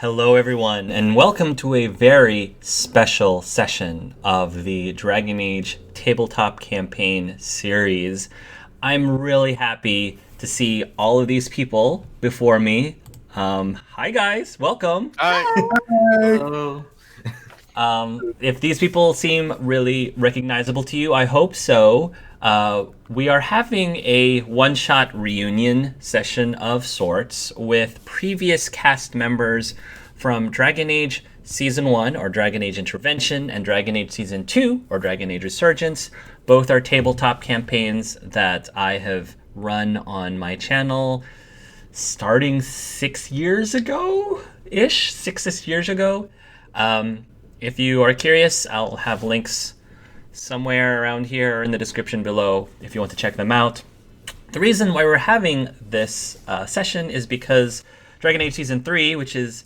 Hello, everyone, and welcome to a very special session of the Dragon Age Tabletop Campaign series. I'm really happy to see all of these people before me. Hi, guys. Welcome. Hi. Hello. If these people seem really recognizable to you, I hope so. We are having a one-shot reunion session of sorts with previous cast members from Dragon Age Season 1, or Dragon Age Intervention, and Dragon Age Season 2, or Dragon Age Resurgence. Both are tabletop campaigns that I have run on my channel starting 6 years ago-ish, 6 years ago. If you are curious, I'll have links somewhere around here or in the description below if you want to check them out. The reason why we're having this session is because Dragon Age Season 3, which is,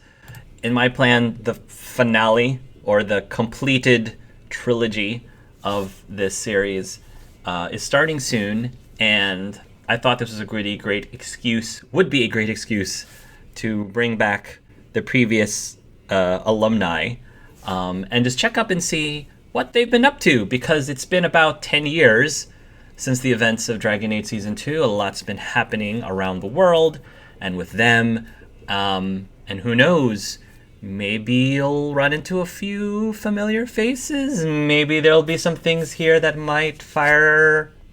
in my plan, the finale or the completed trilogy of this series, is starting soon, and I thought this was would be a great excuse to bring back the previous alumni and just check up and see what they've been up to, because it's been about 10 years since the events of Dragon Age Season 2. A lot's been happening around the world and with them, and who knows, maybe you'll run into a few familiar faces. Maybe there'll be some things here that might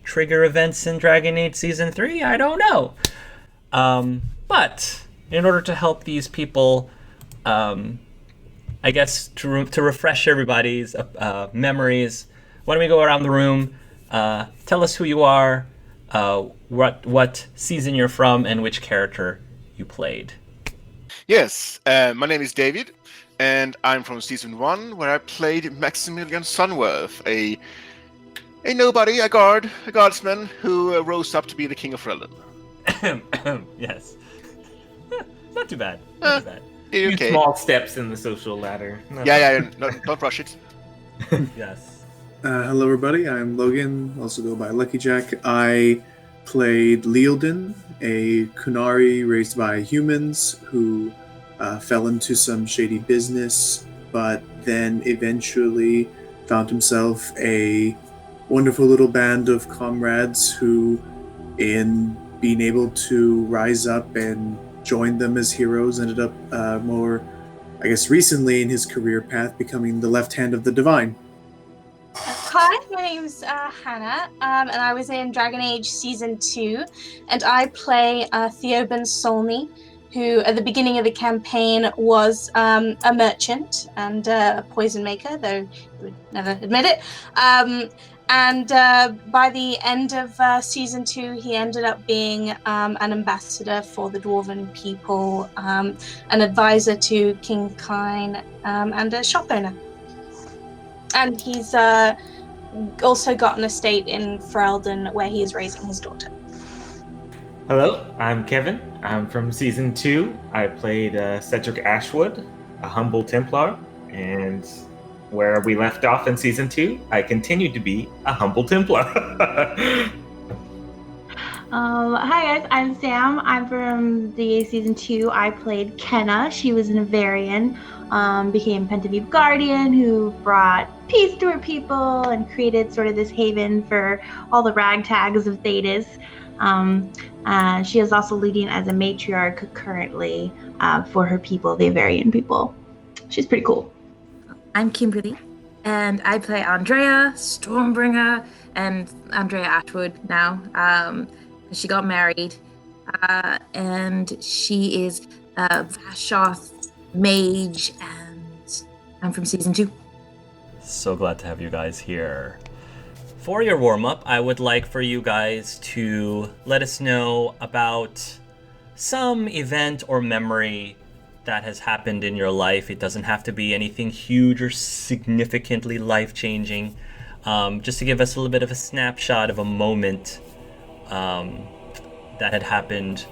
trigger events in Dragon Age Season 3. I don't know. But in order to help these people, I guess to refresh everybody's memories, why don't we go around the room, tell us who you are, what season you're from, and which character you played. Yes, my name is David, and I'm from Season 1, where I played Maximilian Sunworth, a nobody, a guardsman who rose up to be the King of Relin. Yes. Not too bad. Few Okay. small steps in the social ladder. No, don't rush it. Yes. Hello, everybody. I'm Logan, also go by Lucky Jack. I played Leodin, a Kunari raised by humans who fell into some shady business, but then eventually found himself a wonderful little band of comrades who, in being able to rise up and join them as heroes, ended up more, I guess, recently in his career path, becoming the left hand of the Divine. Hi, my name's Hannah, and I was in Dragon Age Season 2, and I play Theoben Solney, who at the beginning of the campaign was a merchant and a poison maker, though he would never admit it. And by the end of Season 2, he ended up being an ambassador for the Dwarven people, an advisor to King Kyne, and a shop owner. And he's also got an estate in Ferelden where he is raising his daughter. Hello, I'm Kevin. I'm from Season 2. I played Cedric Ashwood, a humble Templar, and where we left off in Season 2, I continued to be a humble Templar. Hi guys, I'm Sam. I'm from DA Season 2. I played Kenna. She was an Avarian, became Penta'Viv Guardian, who brought peace to her people and created sort of this haven for all the ragtags of Thedas. She is also leading as a matriarch currently for her people, the Avarian people. She's pretty cool. I'm Kimberly, and I play Andrea Stormbringer, and Andrea Ashwood now. She got married, and she is a Vashoth mage, and I'm from Season 2. So glad to have you guys here. For your warm-up, I would like for you guys to let us know about some event or memory that has happened in your life. It doesn't have to be anything huge or significantly life-changing. Just to give us a little bit of a snapshot of a moment that had happened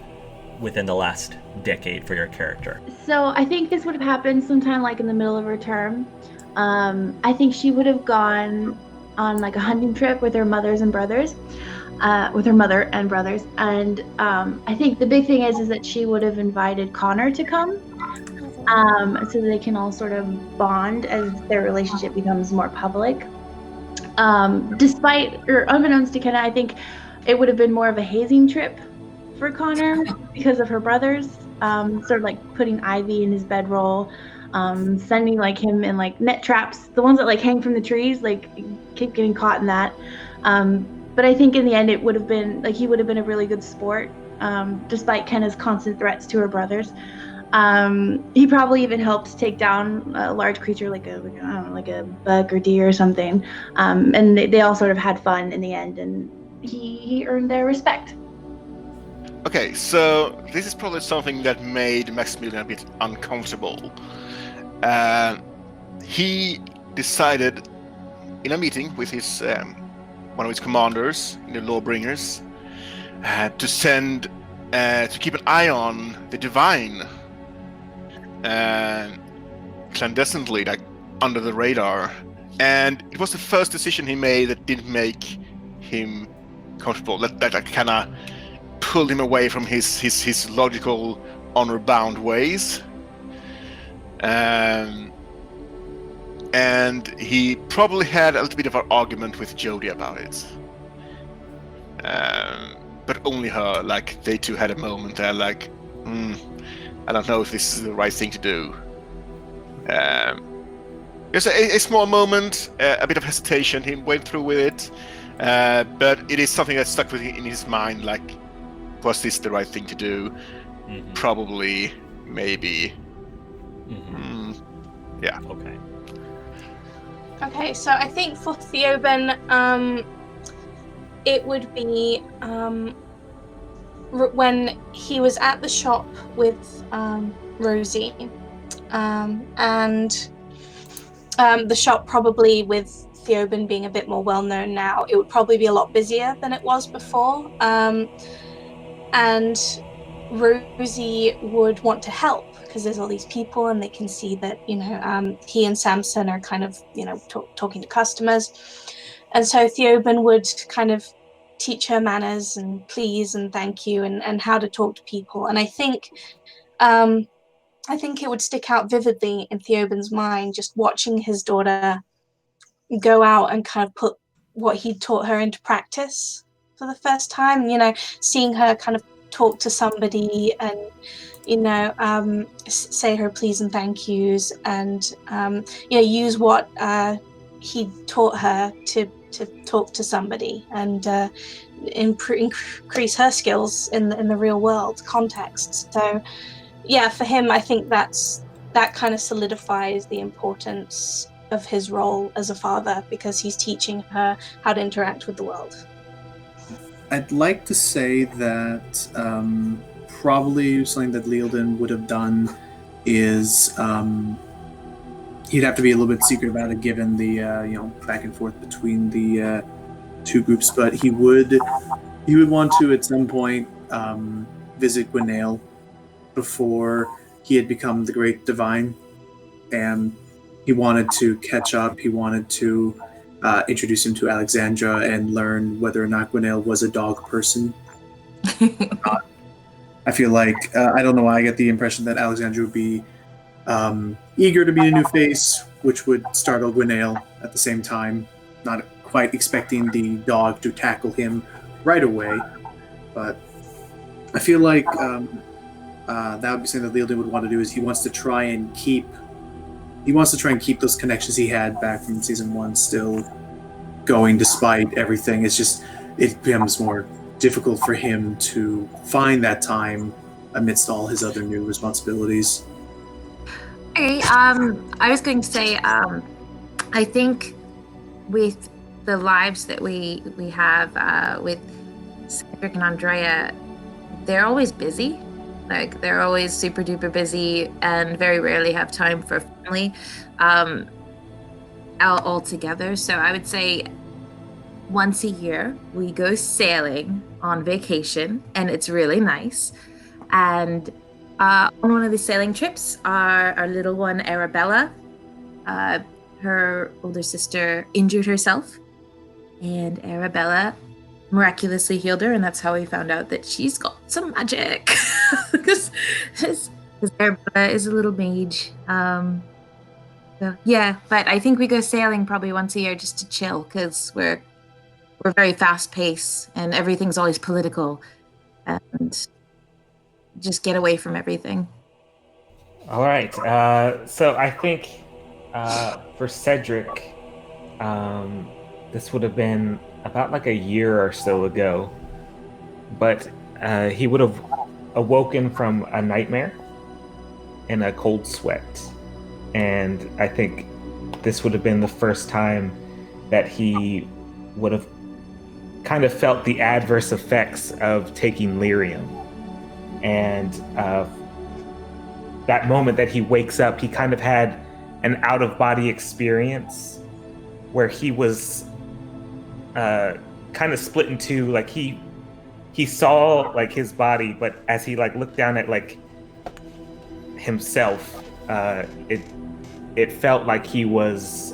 within the last decade for your character. So I think this would have happened sometime like in the middle of her term. I think she would have gone on like a hunting trip with her mother and brothers. And I think the big thing is that she would have invited Connor to come. so they can all sort of bond as their relationship becomes more public. Despite, or unbeknownst to Kenna, I think it would have been more of a hazing trip for Connor because of her brothers, sort of like putting Ivy in his bedroll, sending like him in like net traps, the ones that like hang from the trees, like keep getting caught in that. But I think in the end it would have been like he would have been a really good sport, despite Kenna's constant threats to her brothers. He probably even helped take down a large creature like a bug or deer or something. And they all sort of had fun in the end, and he earned their respect. Okay, so this is probably something that made Maximilian a bit uncomfortable. He decided in a meeting with his one of his commanders, the Lawbringers, to send to keep an eye on the Divine clandestinely, like under the radar. And it was the first decision he made that didn't make him comfortable. That kind of pulled him away from his logical, honor-bound ways. And he probably had a little bit of an argument with Jodie about it. But only her. Like, they two had a moment there, like, I don't know if this is the right thing to do. There's a small moment, a bit of hesitation. He went through with it, but it is something that stuck with him in his mind. Like, was this the right thing to do? Mm-hmm. Probably, maybe. Mm-hmm. Yeah. Okay. Okay, so I think for Theoben, it would be when he was at the shop with Rosie, and the shop, probably with Theoben being a bit more well-known now, it would probably be a lot busier than it was before, and Rosie would want to help because there's all these people and they can see that, he and Samson are kind of, talking to customers. And so Theoben would kind of teach her manners and please and thank you and how to talk to people. And I think it would stick out vividly in Theoben's mind, just watching his daughter go out and kind of put what he taught her into practice for the first time, seeing her kind of talk to somebody and, say her please and thank yous and, use what he taught her to talk to somebody and increase her skills in the real world context. So, yeah, for him, I think that kind of solidifies the importance of his role as a father because he's teaching her how to interact with the world. I'd like to say that probably something that Leoden would have done is he'd have to be a little bit secret about it given the back and forth between the two groups, but he would want to at some point visit Gwenaël before he had become the Great Divine, and he wanted to catch up. He wanted to introduce him to Alexandra and learn whether or not Gwenaël was a dog person. I feel like, I don't know why I get the impression that Alexandra would be eager to meet a new face, which would startle Gwenaël at the same time, not quite expecting the dog to tackle him right away. But I feel like that would be something that Leoden would want to do, is he wants to try and keep those connections he had back from season 1 still going despite everything. It's just, it becomes more difficult for him to find that time amidst all his other new responsibilities. Okay, I was going to say, I think with the lives that we have with Cedric and Andrea, they're always busy. Like, they're always super duper busy and very rarely have time for family all together. So I would say once a year we go sailing on vacation, and it's really nice. And on one of the sailing trips, our little one Arabella, her older sister injured herself, and Arabella miraculously healed her, and that's how we found out that she's got some magic. Because because their brother is a little mage. So yeah, but I think we go sailing probably once a year just to chill because we're very fast paced and everything's always political, and just get away from everything. All right. So I think for Cedric, this would have been about like a year or so ago, but he would have awoken from a nightmare in a cold sweat. And I think this would have been the first time that he would have kind of felt the adverse effects of taking lyrium. And that moment that he wakes up, he kind of had an out-of-body experience where he was kind of split in two. Like he saw like his body, but as he like looked down at like himself, it felt like he was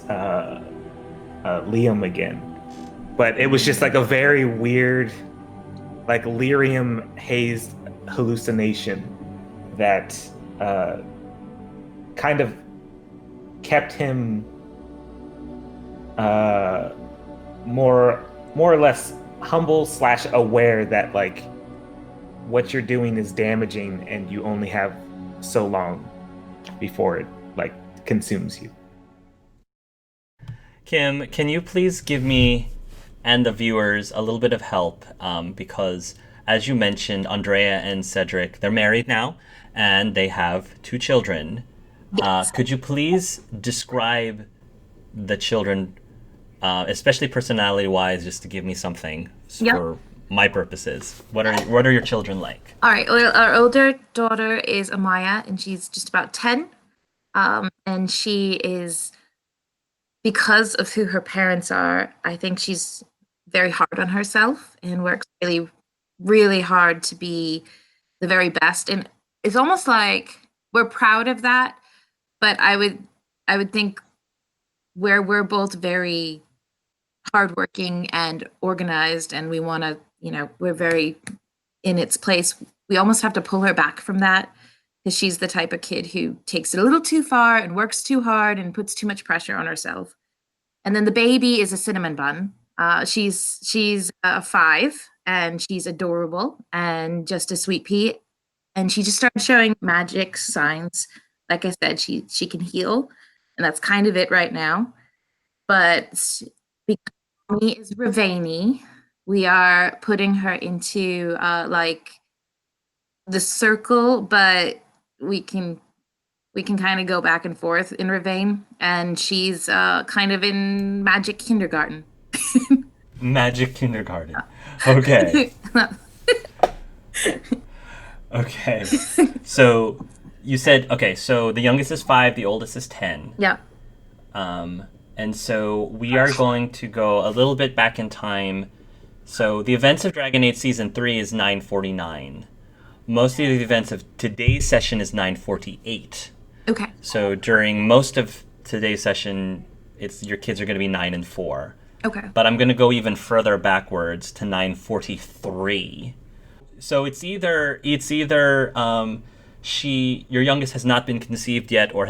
Liam again. But it was just like a very weird, like lyrium hazed hallucination that kind of kept him more or less humble / aware that like what you're doing is damaging and you only have so long before it like consumes you. Kim, can you please give me and the viewers a little bit of help? Because as you mentioned, Andrea and Cedric, they're married now and they have 2 children. Yes. Could you please describe the children, especially personality-wise, just to give me something for my purposes? What are your children like? All right. Well, our older daughter is Amaya, and she's just about 10. And she is, because of who her parents are, I think she's very hard on herself and works really, really hard to be the very best. And it's almost like we're proud of that, but I would think where we're both very hardworking and organized, and we want to, we're very in its place. We almost have to pull her back from that because she's the type of kid who takes it a little too far and works too hard and puts too much pressure on herself. And then the baby is a cinnamon bun. She's 5 and she's adorable and just a sweet pea. And she just started showing magic signs. Like I said, she can heal, and that's kind of it right now. But because mommy is Ravani, we are putting her into like the circle, but we can kind of go back and forth in Ravane, and she's kind of in magic kindergarten. Magic kindergarten. Okay. Okay. So you said, okay, so the youngest is 5, the oldest is 10. Yeah. And so we are going to go a little bit back in time. So the events of Dragon Age Season 3 is 949. Most of the events of today's session is 948. Okay. So during most of today's session, your kids are going to be 9 and 4. Okay. But I'm going to go even further backwards to 943. So it's either your youngest has not been conceived yet, or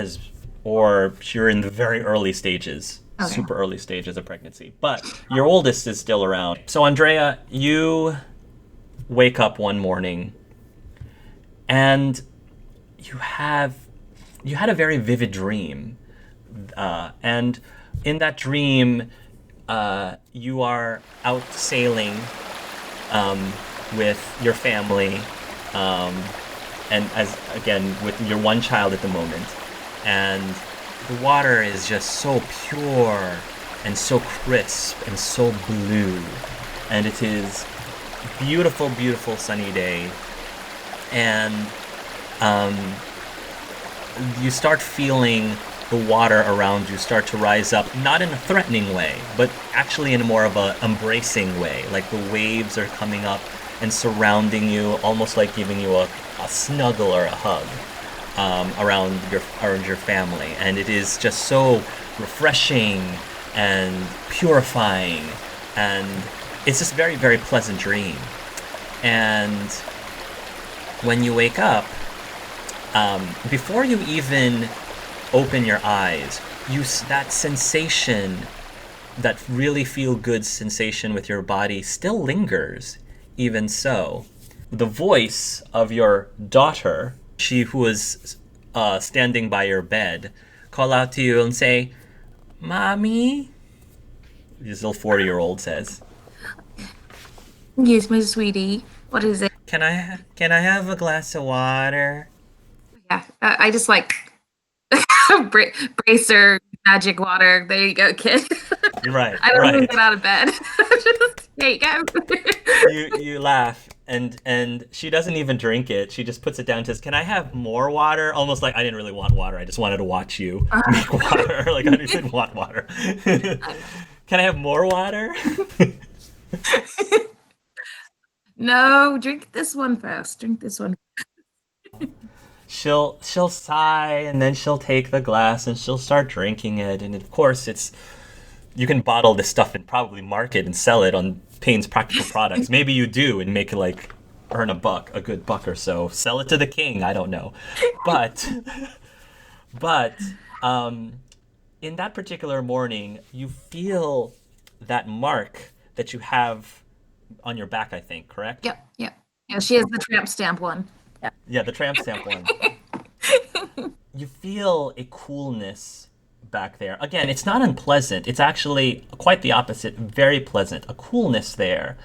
you're in the very early stages, super early stages of pregnancy. But your oldest is still around. So Andrea, you wake up one morning, and you had a very vivid dream, and in that dream, you are out sailing with your family, and with your one child at the moment, and the water is just so pure and so crisp and so blue, and it is beautiful, beautiful sunny day, and you start feeling the water around you start to rise up, not in a threatening way, but actually in more of a embracing way. Like the waves are coming up and surrounding you, almost like giving you a snuggle or a hug around your family. And it is just so refreshing and purifying, and it's just very, very pleasant dream. And when you wake up, before you even open your eyes, that sensation, that really feel good sensation with your body still lingers. Even so, the voice of your daughter, she who was standing by your bed, call out to you and say, "Mommy," this little 40-year-old says. Yes, my sweetie. What is it? Can I have a glass of water? Yeah, I just like bracer magic water. There you go, kid. You're right. I don't right. even get out of bed. Just, there you go. you laugh, and she doesn't even drink it. She just puts it down and says, "Can I have more water?" Almost like, I didn't really want water. I just wanted to watch you make water. Like, I didn't want water. Can I have more water? No, drink this one first. Drink this one. She'll sigh, and then she'll take the glass and she'll start drinking it. And of course, you can bottle this stuff and probably market and sell it on Payne's Practical Products. Maybe you do, and make like earn a good buck or so. Sell it to the king. I don't know, but in that particular morning, you feel that mark that you have on your back, I think, correct? Yep. Yeah, she has the tramp stamp one. Yeah, the tramp stamp one. You feel a coolness back there. Again, it's not unpleasant. It's actually quite the opposite. Very pleasant. A coolness there.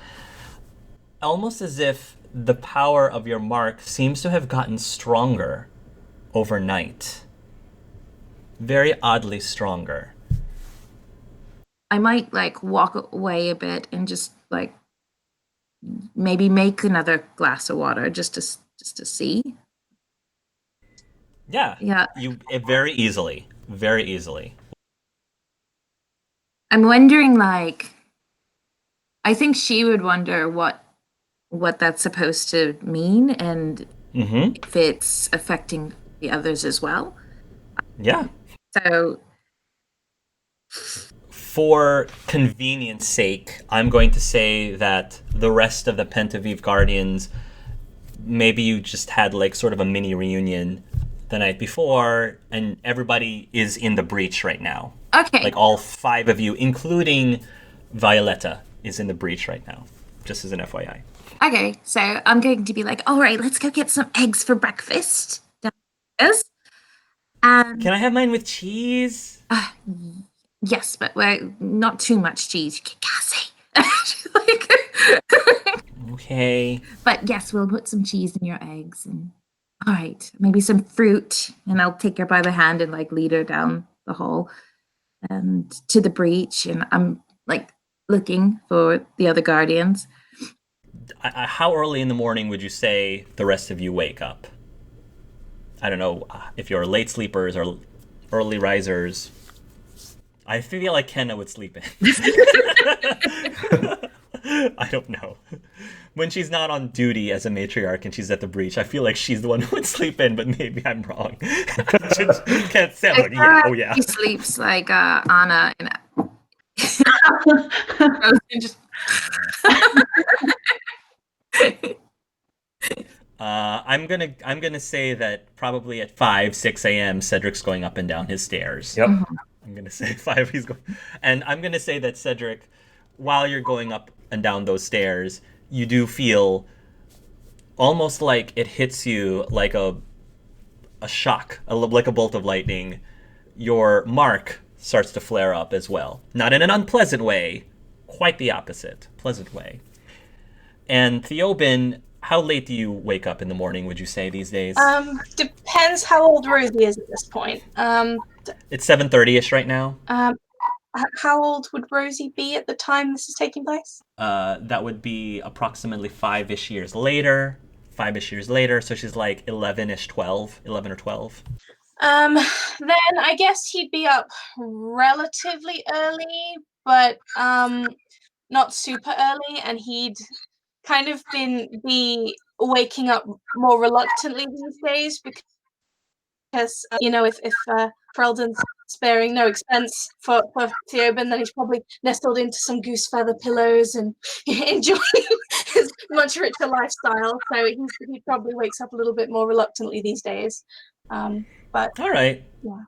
Almost as if the power of your mark seems to have gotten stronger overnight. Very oddly stronger. I might like walk away a bit and just like maybe make another glass of water just to see. Yeah. You very easily. I'm wondering, like, I think she would wonder what that's supposed to mean, and if it's affecting the others as well. Yeah. So, for convenience sake, I'm going to say that the rest of the Penta'Viv Guardians, maybe you just had like sort of a mini reunion the night before, and everybody is in the breach right now. okay. Like all 5 of you, including Violetta, is in the breach right now, just as an FYI. Okay, so I'm going to be like, all right, let's go get some eggs for breakfast downstairs. Can I have mine with cheese? Yes, but we're not too much cheese. You get gassy. Okay. But yes, we'll put some cheese in your eggs, and all right, maybe some fruit, and I'll take her by the hand and like lead her down the hall and to the breach, and I'm like looking for the other guardians. How early in the morning would you say the rest of you wake up? I don't know if you're late sleepers or early risers. I feel like Kenna would sleep in. I don't know. When she's not on duty as a matriarch and she's at the breach, I feel like she's the one who would sleep in, but maybe I'm wrong. Can't say. I'm like, yeah, oh yeah. She sleeps like Anna and just I'm gonna say that probably at 5-6 a.m. Cedric's going up and down his stairs. Yep. I'm gonna say 5. He's going, and I'm gonna say that Cedric, while you're going up and down those stairs, you do feel almost like it hits you like a shock, like a bolt of lightning. Your mark starts to flare up as well, not in an unpleasant way, quite the opposite, pleasant way. And Theobin, how late do you wake up in the morning, would you say, these days? Depends how old Rosie is at this point. It's 7:30ish right now. How old would Rosie be at the time this is taking place? That would be approximately 5-ish years later. 5-ish years later, so she's like 11-ish, 11 or 12. Then I guess he'd be up relatively early, but not super early, and he'd kind of be waking up more reluctantly these days because if Freldon's sparing no expense for Theoben, then he's probably nestled into some goose feather pillows and enjoying his much richer lifestyle. So he probably wakes up a little bit more reluctantly these days. But All right. Yeah.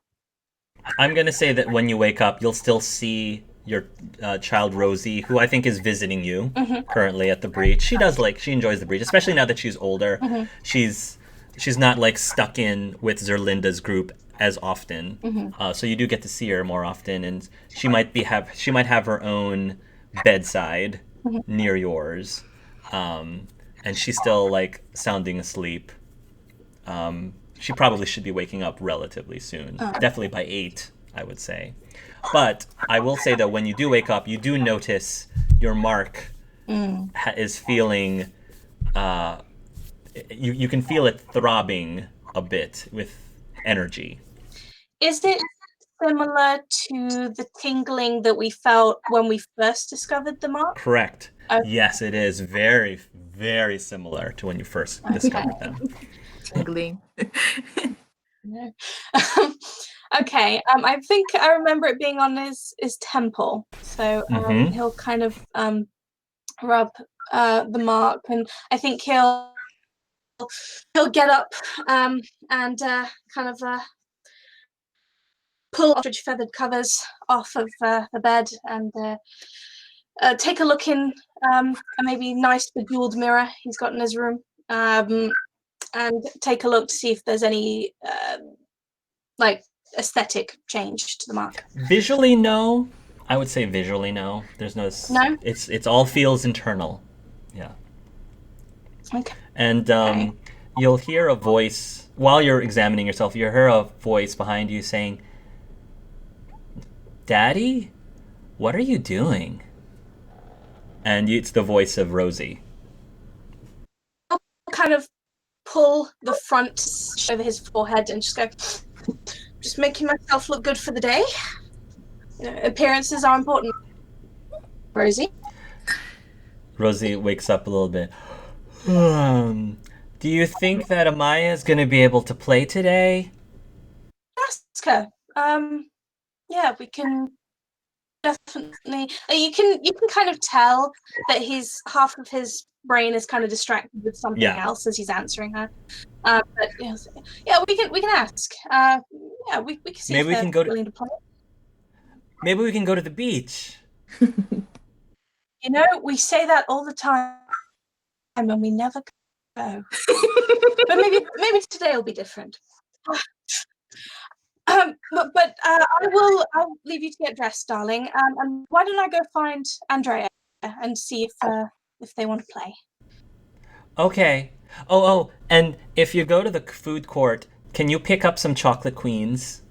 I'm going to say that when you wake up, you'll still see your child Rosie, who I think is visiting you currently at the breach. She enjoys the breach, especially now that she's older. She's not like stuck in with Zerlinda's group as often. So you do get to see her more often, and she might have her own bedside near yours. And she's still like sounding asleep. She probably should be waking up relatively soon. Definitely by 8, I would say. But I will say that when you do wake up, you do notice your mark is feeling... you can feel it throbbing a bit with energy. Is it similar to the tingling that we felt when we first discovered the mark? Correct. Okay. Yes, it is very, very similar to when you first discovered them. Tingling. No. Okay. I think I remember it being on his temple. So he'll kind of rub the mark, and I think he'll get up and kind of pull ostrich feathered covers off of the bed and take a look in a maybe nice bejeweled mirror he's got in his room, and take a look to see if there's any like aesthetic change to the mark. Visually, no. I would say visually, no. There's no. No? It's all feels internal. Yeah. Okay. And you'll hear a voice while you're examining yourself. You hear a voice behind you saying, "Daddy, what are you doing?" And it's the voice of Rosie. I'll kind of pull the front over his forehead and just go, just making myself look good for the day. You know, appearances are important. Rosie? Rosie wakes up a little bit. Do you think that Amaya is going to be able to play today? Ask her. Yeah, we can definitely. You can kind of tell that half of his brain is kind of distracted with something else as he's answering her. But yeah, we can ask. Yeah, we can see. Maybe if we can go willing to play. Maybe we can go to the beach. You know, we say that all the time, and we never go. But maybe today will be different. But I'll leave you to get dressed, darling. And why don't I go find Andrea and see if they want to play? Okay. Oh, and if you go to the food court, can you pick up some chocolate queens?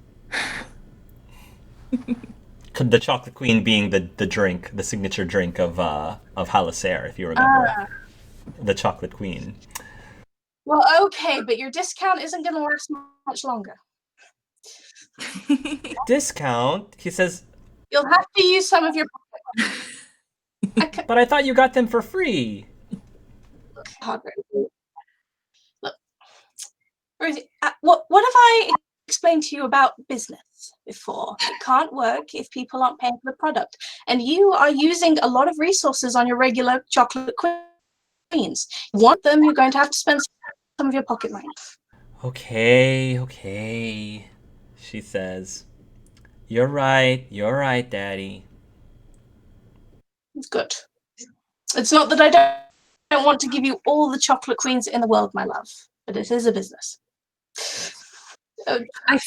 The chocolate queen being the drink, the signature drink of Halaser, if you remember. The chocolate queen. Well, okay, but your discount isn't going to last much longer. Discount? He says... You'll have to use some of your pocket money. But I thought you got them for free. Look, Rosie, what have I explained to you about business before? It can't work if people aren't paying for the product. And you are using a lot of resources on your regular chocolate queens. You want them, you're going to have to spend some of your pocket money. Okay, she says. You're right, Daddy. It's good. It's not that I don't want to give you all the chocolate queens in the world, my love, but it is a business. I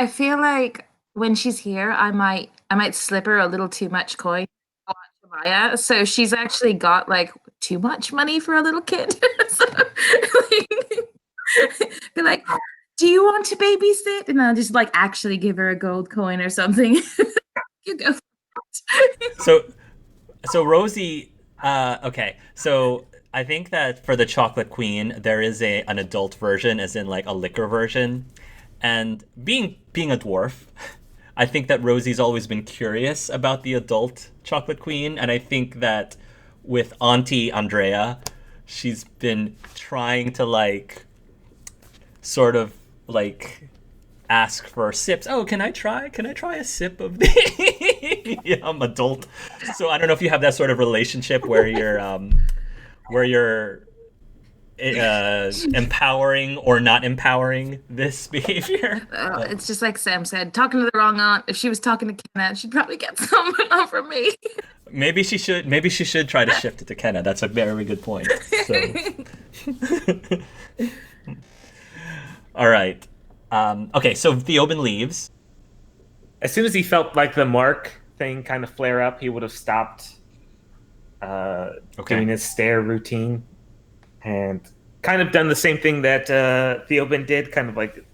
feel like when she's here, I might slip her a little too much coin. Maya, so she's actually got like too much money for a little kid. So, be like, "Do you want to babysit?" And I'll just like actually give her a gold coin or something. You go. So Rosie. Okay, so I think that for the chocolate queen, there is an adult version, as in like a liquor version, and being a dwarf, I think that Rosie's always been curious about the adult chocolate queen, and I think that with Auntie Andrea, she's been trying to like sort of like ask for sips. Oh, can I try? Can I try a sip of the? Yeah, I'm adult, so I don't know if you have that sort of relationship where you're empowering or not empowering this behavior. But It's just like Sam said, talking to the wrong aunt. If she was talking to Kenna, she'd probably get some, but not from me. maybe she should. Maybe she should try to shift it to Kenna. That's a very good point. So. All right. Okay, so Theoben leaves. As soon as he felt like the mark thing kind of flare up, he would have stopped doing his stare routine and kind of done the same thing that Theoben did, kind of like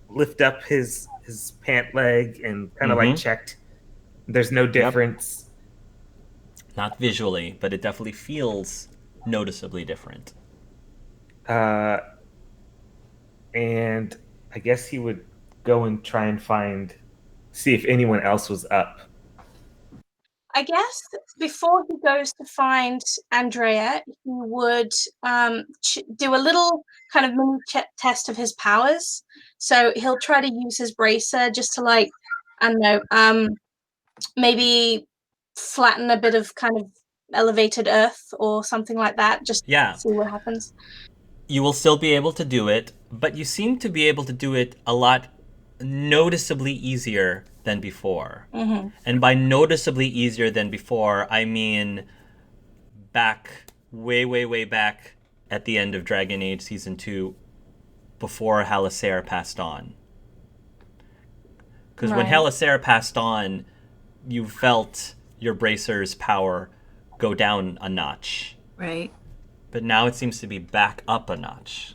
lift up his pant leg and kind of like checked. There's no difference. Not visually, but it definitely feels noticeably different. And I guess he would go and try and see if anyone else was up. I guess before he goes to find Andrea, he would do a little kind of mini test of his powers. So he'll try to use his bracer just to, like, I don't know, maybe flatten a bit of kind of elevated earth or something like that. Just see what happens. You will still be able to do it, but you seem to be able to do it a lot noticeably easier than before. Mm-hmm. And by noticeably easier than before, I mean back, way back at the end of Dragon Age Season 2, before Halasair passed on. Because when Halasair passed on, you felt your bracer's power go down a notch. Right. But now it seems to be back up a notch.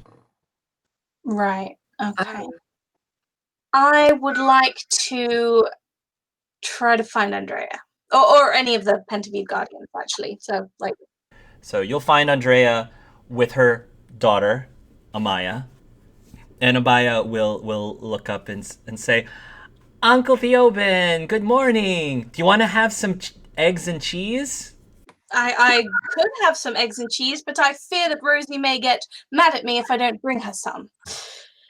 Right. Okay. I would like to try to find Andrea. Or any of the Penta'Viv Guardians, actually. So you'll find Andrea with her daughter, Amaya. And Amaya will look up and say, Uncle Theoben, good morning. Do you want to have some eggs and cheese? I could have some eggs and cheese, but I fear that Rosie may get mad at me if I don't bring her some.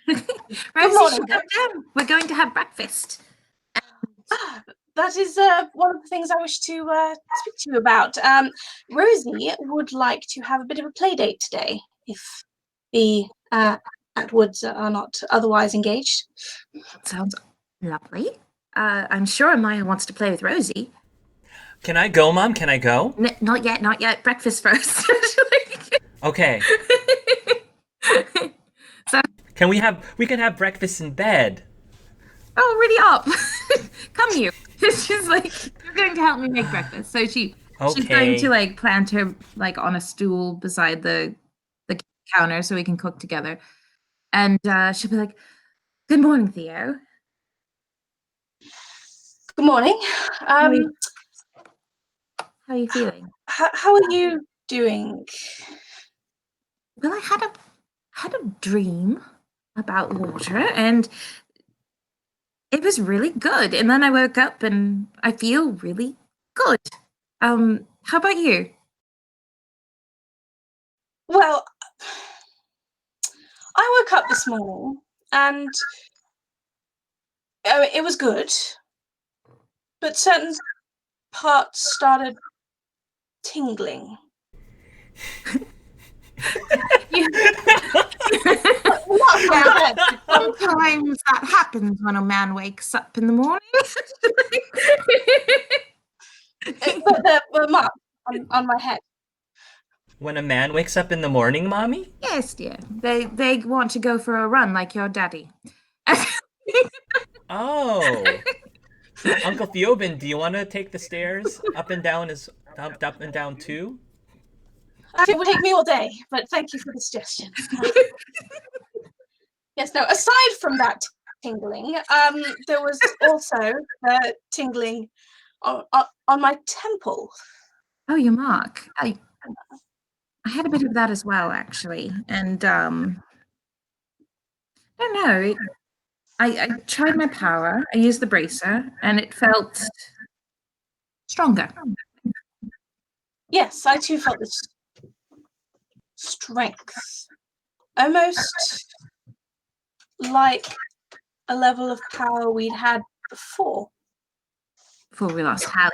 Rosie, should come down. We're going to have breakfast. That is one of the things I wish to speak to you about. Rosie would like to have a bit of a play date today, if the Atwoods are not otherwise engaged. Sounds lovely. I'm sure Amaya wants to play with Rosie. Can I go, Mom? Can I go? Not yet. Breakfast first. Okay. So we can have breakfast in bed. Oh, really up. Come here. She's like, you're going to help me make breakfast. So she's going to like plant her like on a stool beside the counter so we can cook together. And she'll be like, good morning, Theo. Good morning. How are you feeling? How are you doing? Well, I had a dream about water, and it was really good. And then I woke up and I feel really good. How about you? Well, I woke up this morning and it was good, but certain parts started tingling. Sometimes that happens when a man wakes up in the morning. the mark on my head. When a man wakes up in the morning, Mommy? Yes, dear. They want to go for a run like your daddy. Oh. Uncle Theoben, do you want to take the stairs up and down too? It would take me all day, but thank you for the suggestion. Yes, no, aside from that tingling, there was also tingling on my temple. Oh, your mark. I had a bit of that as well, actually. And I don't know. I tried my power. I used the bracer, and it felt stronger. Yes, I too felt this strength. Almost like a level of power we'd had before. Before we lost Hallie.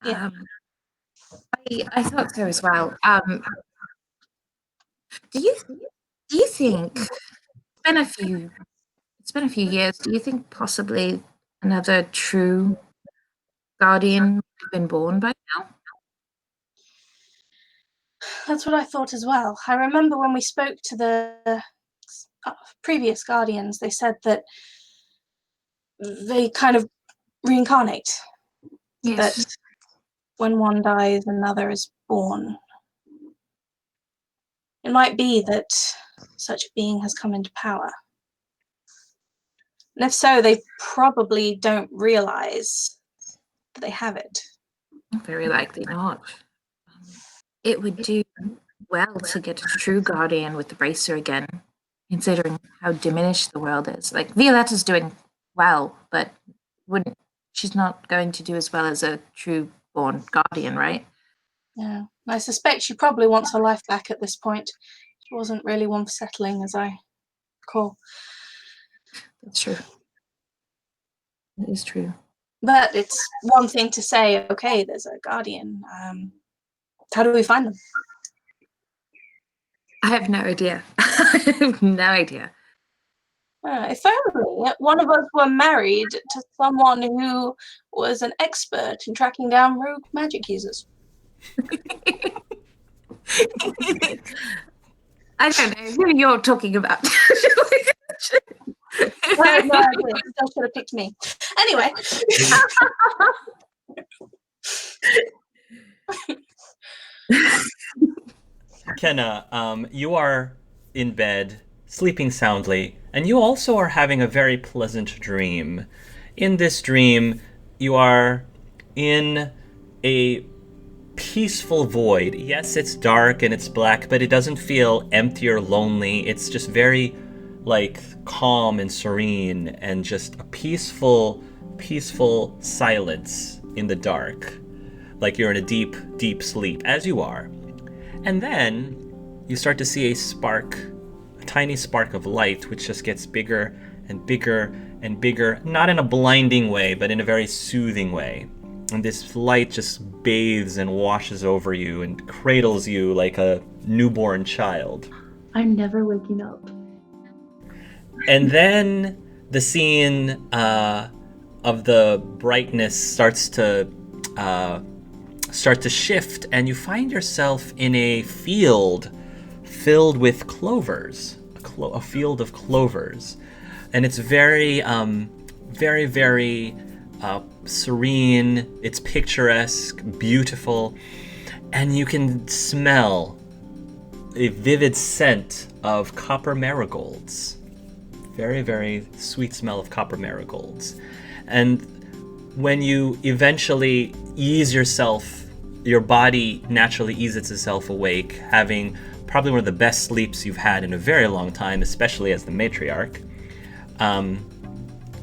Yeah. I thought so as well. Do you think it's been a few years, do you think possibly another true guardian would have been born by now? That's what I thought as well. I remember when we spoke to the previous guardians, they said that they kind of reincarnate. Yes. That when one dies, another is born. It might be that such a being has come into power. And if so, they probably don't realize that they have it. Very likely not. It would do well to get a true guardian with the bracer again, considering how diminished the world is. Like, Violetta's doing well, but she's not going to do as well as a true born guardian, right? Yeah. I suspect she probably wants her life back at this point. She wasn't really one for settling, as I recall. That's true. It is true. But it's one thing to say, okay, there's a guardian. How do we find them? I have no idea. I have no idea. If only one of us were married to someone who was an expert in tracking down rogue magic users. I don't know who you're talking about. I have no idea. They should have picked me. Anyway. Kenna, you are in bed, sleeping soundly, and you also are having a very pleasant dream. In this dream, you are in a peaceful void. Yes, it's dark and it's black, but it doesn't feel empty or lonely. It's just very, calm and serene, and just a peaceful silence in the dark. Like you're in a deep, deep sleep, as you are. And then you start to see a tiny spark of light, which just gets bigger and bigger and bigger, not in a blinding way, but in a very soothing way. And this light just bathes and washes over you and cradles you like a newborn child. I'm never waking up. And then the scene of the brightness starts to shift, and you find yourself in a field filled with clovers, a field of clovers, and it's very, very, very serene. It's picturesque, beautiful, and you can smell a vivid scent of copper marigolds. Very, very sweet smell of copper marigolds. And when you eventually ease yourself, your body naturally eases itself awake, having probably one of the best sleeps you've had in a very long time, especially as the matriarch.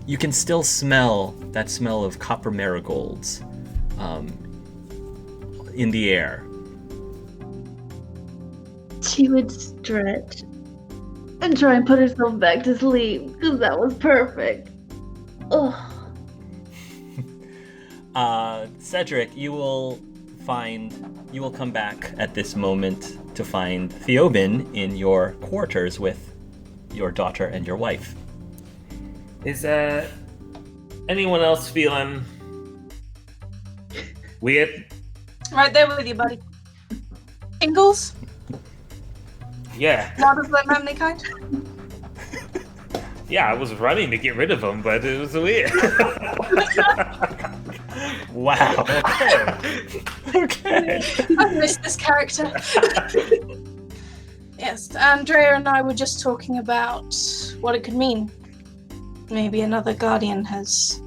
You can still smell that smell of copper marigolds in the air. She would stretch and try and put herself back to sleep, because that was perfect. Ugh. Cedric, you will come back at this moment to find Theobin in your quarters with your daughter and your wife. Is anyone else feeling weird? Right there with you, buddy. Tingles? Yeah. Not of them family kind? Yeah, I was running to get rid of them, but it was weird. Wow. Okay. I've missed this character. Yes, Andrea and I were just talking about what it could mean. Maybe another guardian has...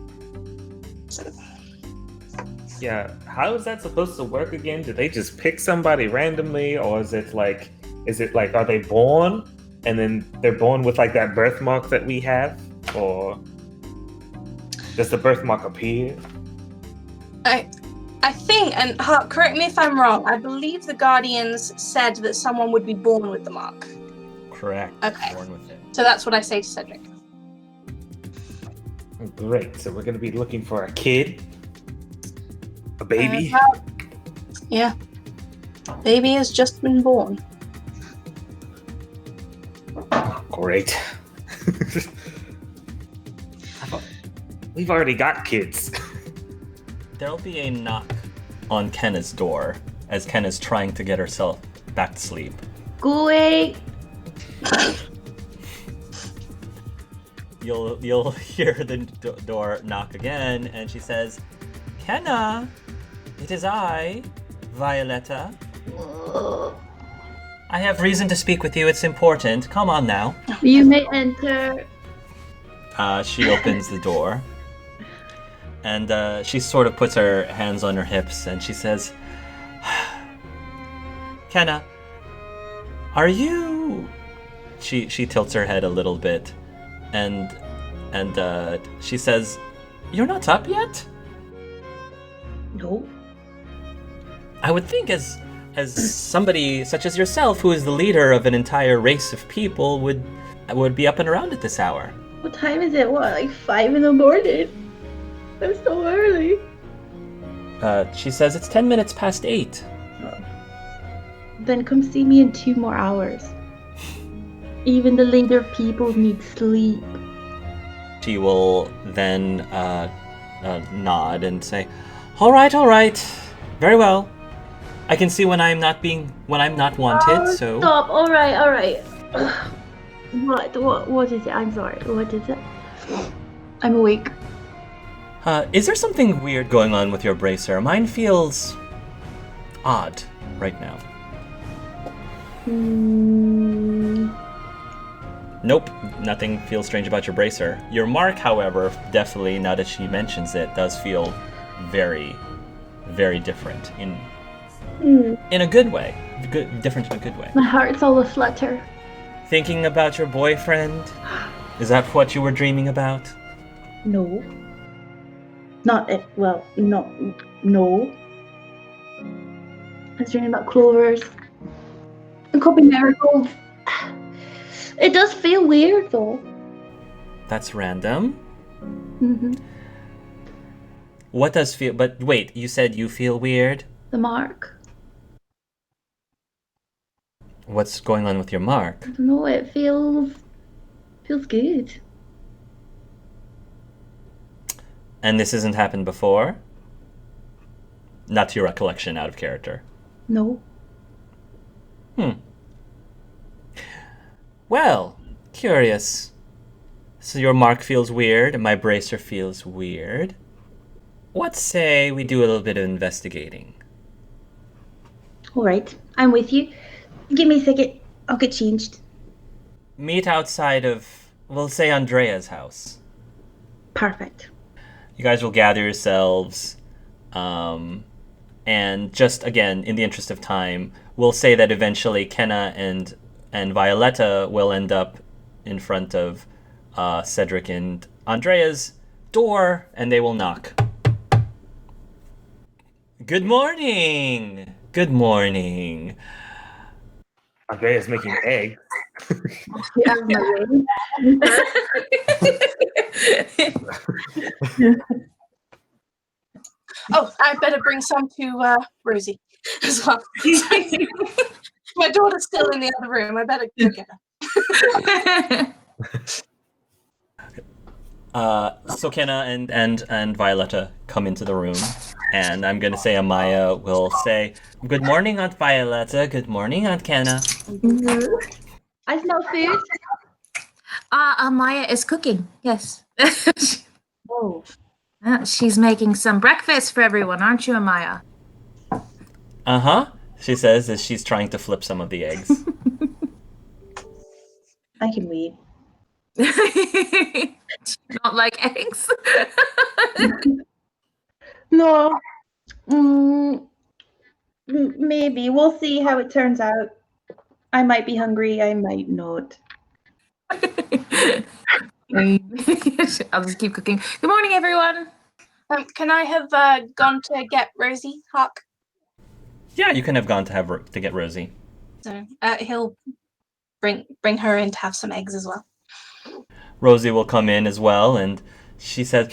Yeah, how is that supposed to work again? Do they just pick somebody randomly, or is it like, are they born and then they're born with like that birthmark that we have, or does the birthmark appear? I think, and correct me if I'm wrong, I believe the Guardians said that someone would be born with the mark. Correct. Okay. Born with it. So that's what I say to Cedric. Great. So we're going to be looking for a kid, a baby. Yeah. Baby has just been born. Great. We've already got kids. There'll be a knock on Kenna's door as Kenna's trying to get herself back to sleep. Go away. You'll hear the door knock again, and she says, "Kenna, it is I, Violetta. I have reason to speak with you. It's important. Come on now." You may enter. She opens the door, and she sort of puts her hands on her hips, and she says, "Kenna, are you?" She tilts her head a little bit, and she says, "You're not up yet?" No. I would think as somebody such as yourself, who is the leader of an entire race of people, would be up and around at this hour. What time is it? What, like 5 in the morning? That's so early. She says it's 10 minutes past 8. Then come see me in 2 more hours. Even the leader people need sleep. She will then nod and say, all right, very well. I can see when I'm not wanted, so... Stop, alright. What is it? I'm sorry, what is it? I'm awake. Is there something weird going on with your bracer? Mine feels odd right now. Nope, nothing feels strange about your bracer. Your mark, however, definitely, now that she mentions it, does feel very, very different in a good way. Different in a good way. My heart's all aflutter. Thinking about your boyfriend? Is that what you were dreaming about? No. Not it. Well, no. I was dreaming about clovers and coping marigolds. It does feel weird, though. That's random. Mm-hmm. What does feel... But wait, you said you feel weird? The mark. What's going on with your mark? I don't know, it feels good. And this hasn't happened before? Not to your recollection, out of character. No. Well, curious. So your mark feels weird, and my bracer feels weird. What say we do a little bit of investigating? Alright, I'm with you. Give me a second, I'll get changed. Meet outside of, we'll say, Andrea's house. Perfect. You guys will gather yourselves, and just, again, in the interest of time, we'll say that eventually Kenna and Violetta will end up in front of Cedric and Andrea's door, and they will knock. Good morning! Good morning. Andrea's making eggs. Yeah, my Oh, I better bring some to Rosie as well. My daughter's still in the other room. I better go get her. So Kenna and Violetta come into the room, and I'm going to say Amaya will say, good morning, Aunt Violetta. Good morning, Aunt Kenna. I smell food. Maya is cooking, yes. Oh. She's making some breakfast for everyone, aren't you, Amaya? Uh-huh, she says as she's trying to flip some of the eggs. I can wait. Not like eggs? No. Maybe. We'll see how it turns out. I might be hungry, I might not. I'll just keep cooking. Good morning, everyone. Can I have gone to get Rosie, Hawk? Yeah, you can have gone to get Rosie. So he'll bring her in to have some eggs as well. Rosie will come in as well, and she says,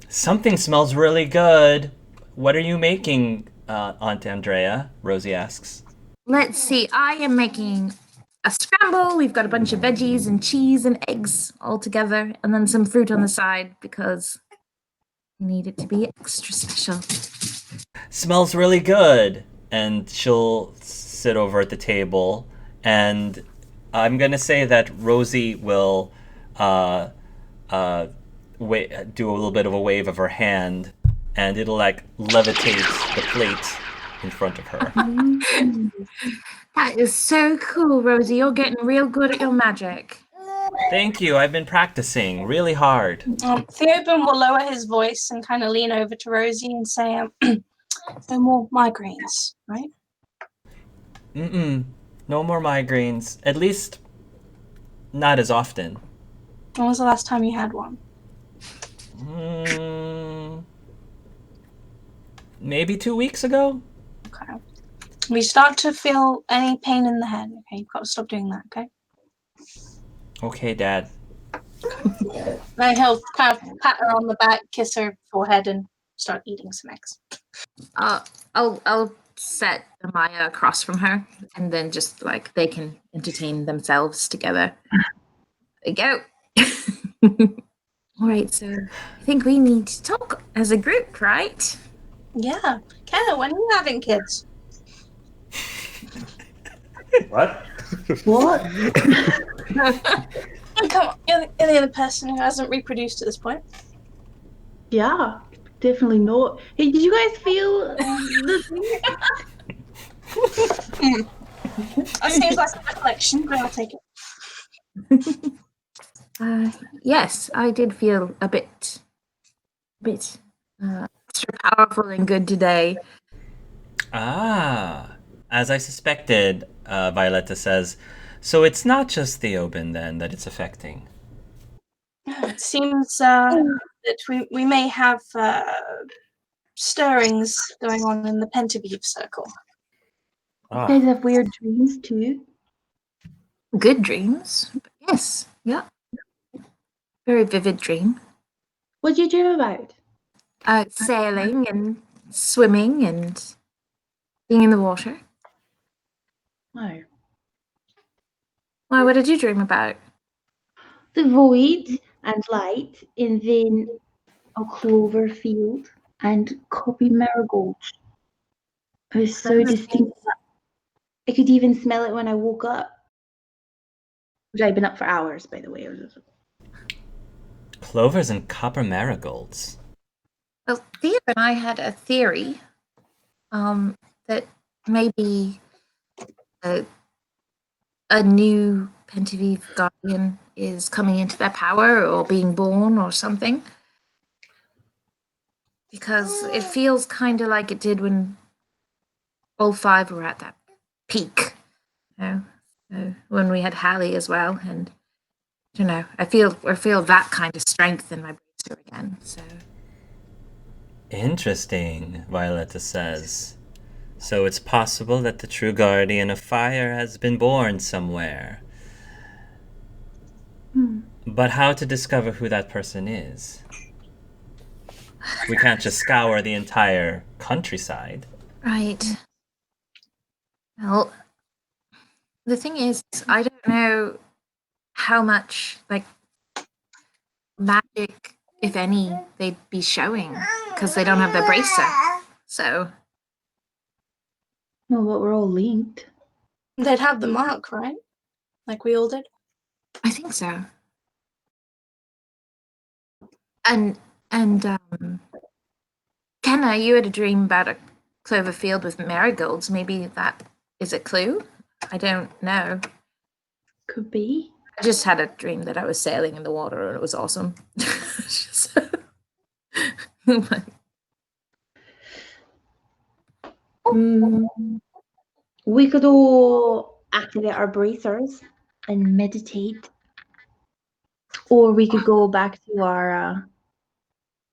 something smells really good. What are you making, Aunt Andrea? Rosie asks. Let's see. I am making a scramble. We've got a bunch of veggies and cheese and eggs all together, and then some fruit on the side because we need it to be extra special. Smells really good. And she'll sit over at the table, and I'm gonna say that Rosie will do a little bit of a wave of her hand, and it'll like levitate the plate in front of her. That is so cool, Rosie. You're getting real good at your magic. Thank you. I've been practicing really hard. Theoben will lower his voice and kind of lean over to Rosie and say, no more migraines, right? No more migraines. At least not as often. When was the last time you had one? Maybe 2 weeks ago? Okay. We start to feel any pain in the head. Okay, you've got to stop doing that, okay? Okay, Dad. Then he'll kind of pat her on the back, kiss her forehead, and start eating some eggs. I'll set Amaya across from her, and then just like they can entertain themselves together. There you go. All right, so I think we need to talk as a group, right? Yeah. Kenna, when are you having kids? What? What? Oh, come on, you're the other person who hasn't reproduced at this point. Yeah, definitely not. Hey, did you guys feel the thing? That seems like a reflection, but I'll take it. Yes, I did feel a bit extra powerful and good today. As I suspected, Violetta says, so it's not just Theoben then that it's affecting. It seems that we may have stirrings going on in the Penta'Viv circle. You guys have weird dreams too? Good dreams. Yes, yeah. Very vivid dream. What did you dream about? Sailing and swimming and being in the water. No. Why, what did you dream about? The void and light, and then a clover field and copy marigolds. It was so distinct. I could even smell it when I woke up. Which I'd been up for hours, by the way. Clovers and copper marigolds. Well, Theo and I had a theory that maybe a new Penta'Viv guardian is coming into their power or being born or something. Because it feels kind of like it did when all five were at that peak. You know, when we had Hallie as well. And, I don't know, I feel that kind of strength in my bracer again, so... Interesting, Violetta says. So it's possible that the true guardian of fire has been born somewhere. But how to discover who that person is? We can't just scour the entire countryside. Right. Well, the thing is, I don't know how much, like, magic, if any, they'd be showing, because they don't have their bracer. So... No, but we're all linked. They'd have the mark, right? Like we all did? I think so. And Kenna, you had a dream about a clover field with marigolds. Maybe that is a clue? I don't know. Could be. I just had a dream that I was sailing in the water and it was awesome. So, we could all activate our bracers and meditate. Or we could go back to our,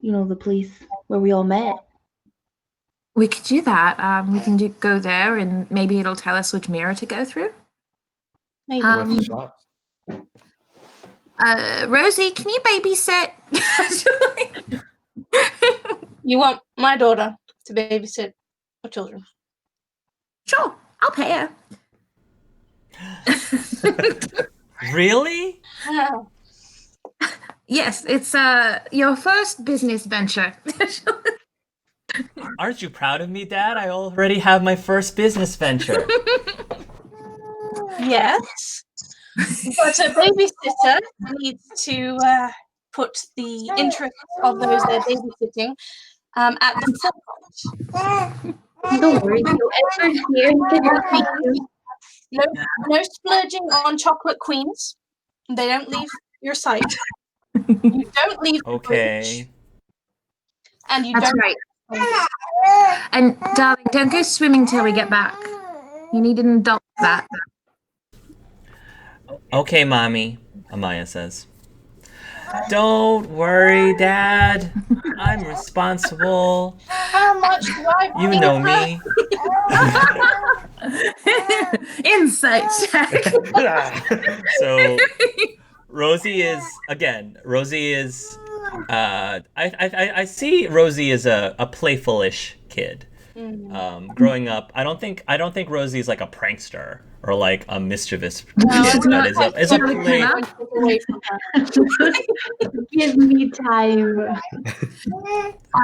the place where we all met. we could do that. We can go there and maybe it'll tell us which mirror to go through. Maybe. Worth a shot. Rosie, can you babysit? You want my daughter to babysit our children? Sure, I'll pay her. Really? Yes, it's your first business venture. Aren't you proud of me, Dad? I already have my first business venture. Yes. But a babysitter needs to put the interests of those they're babysitting at the forefront. Don't worry, whoever's here can help you. No splurging on chocolate queens. They don't leave your sight. You don't leave the Okay. bridge, and you That's don't. right. And darling, don't go swimming till we get back. You need an adult for that. Okay, Mommy, Amaya says. Don't worry, Dad. I'm responsible. How much do I You pay know her? me. Insight check. So Rosie is I see Rosie as a playfulish kid. Growing up, I don't think Rosie is like a prankster or like a mischievous kid. That is a play. Away from her. Give me time.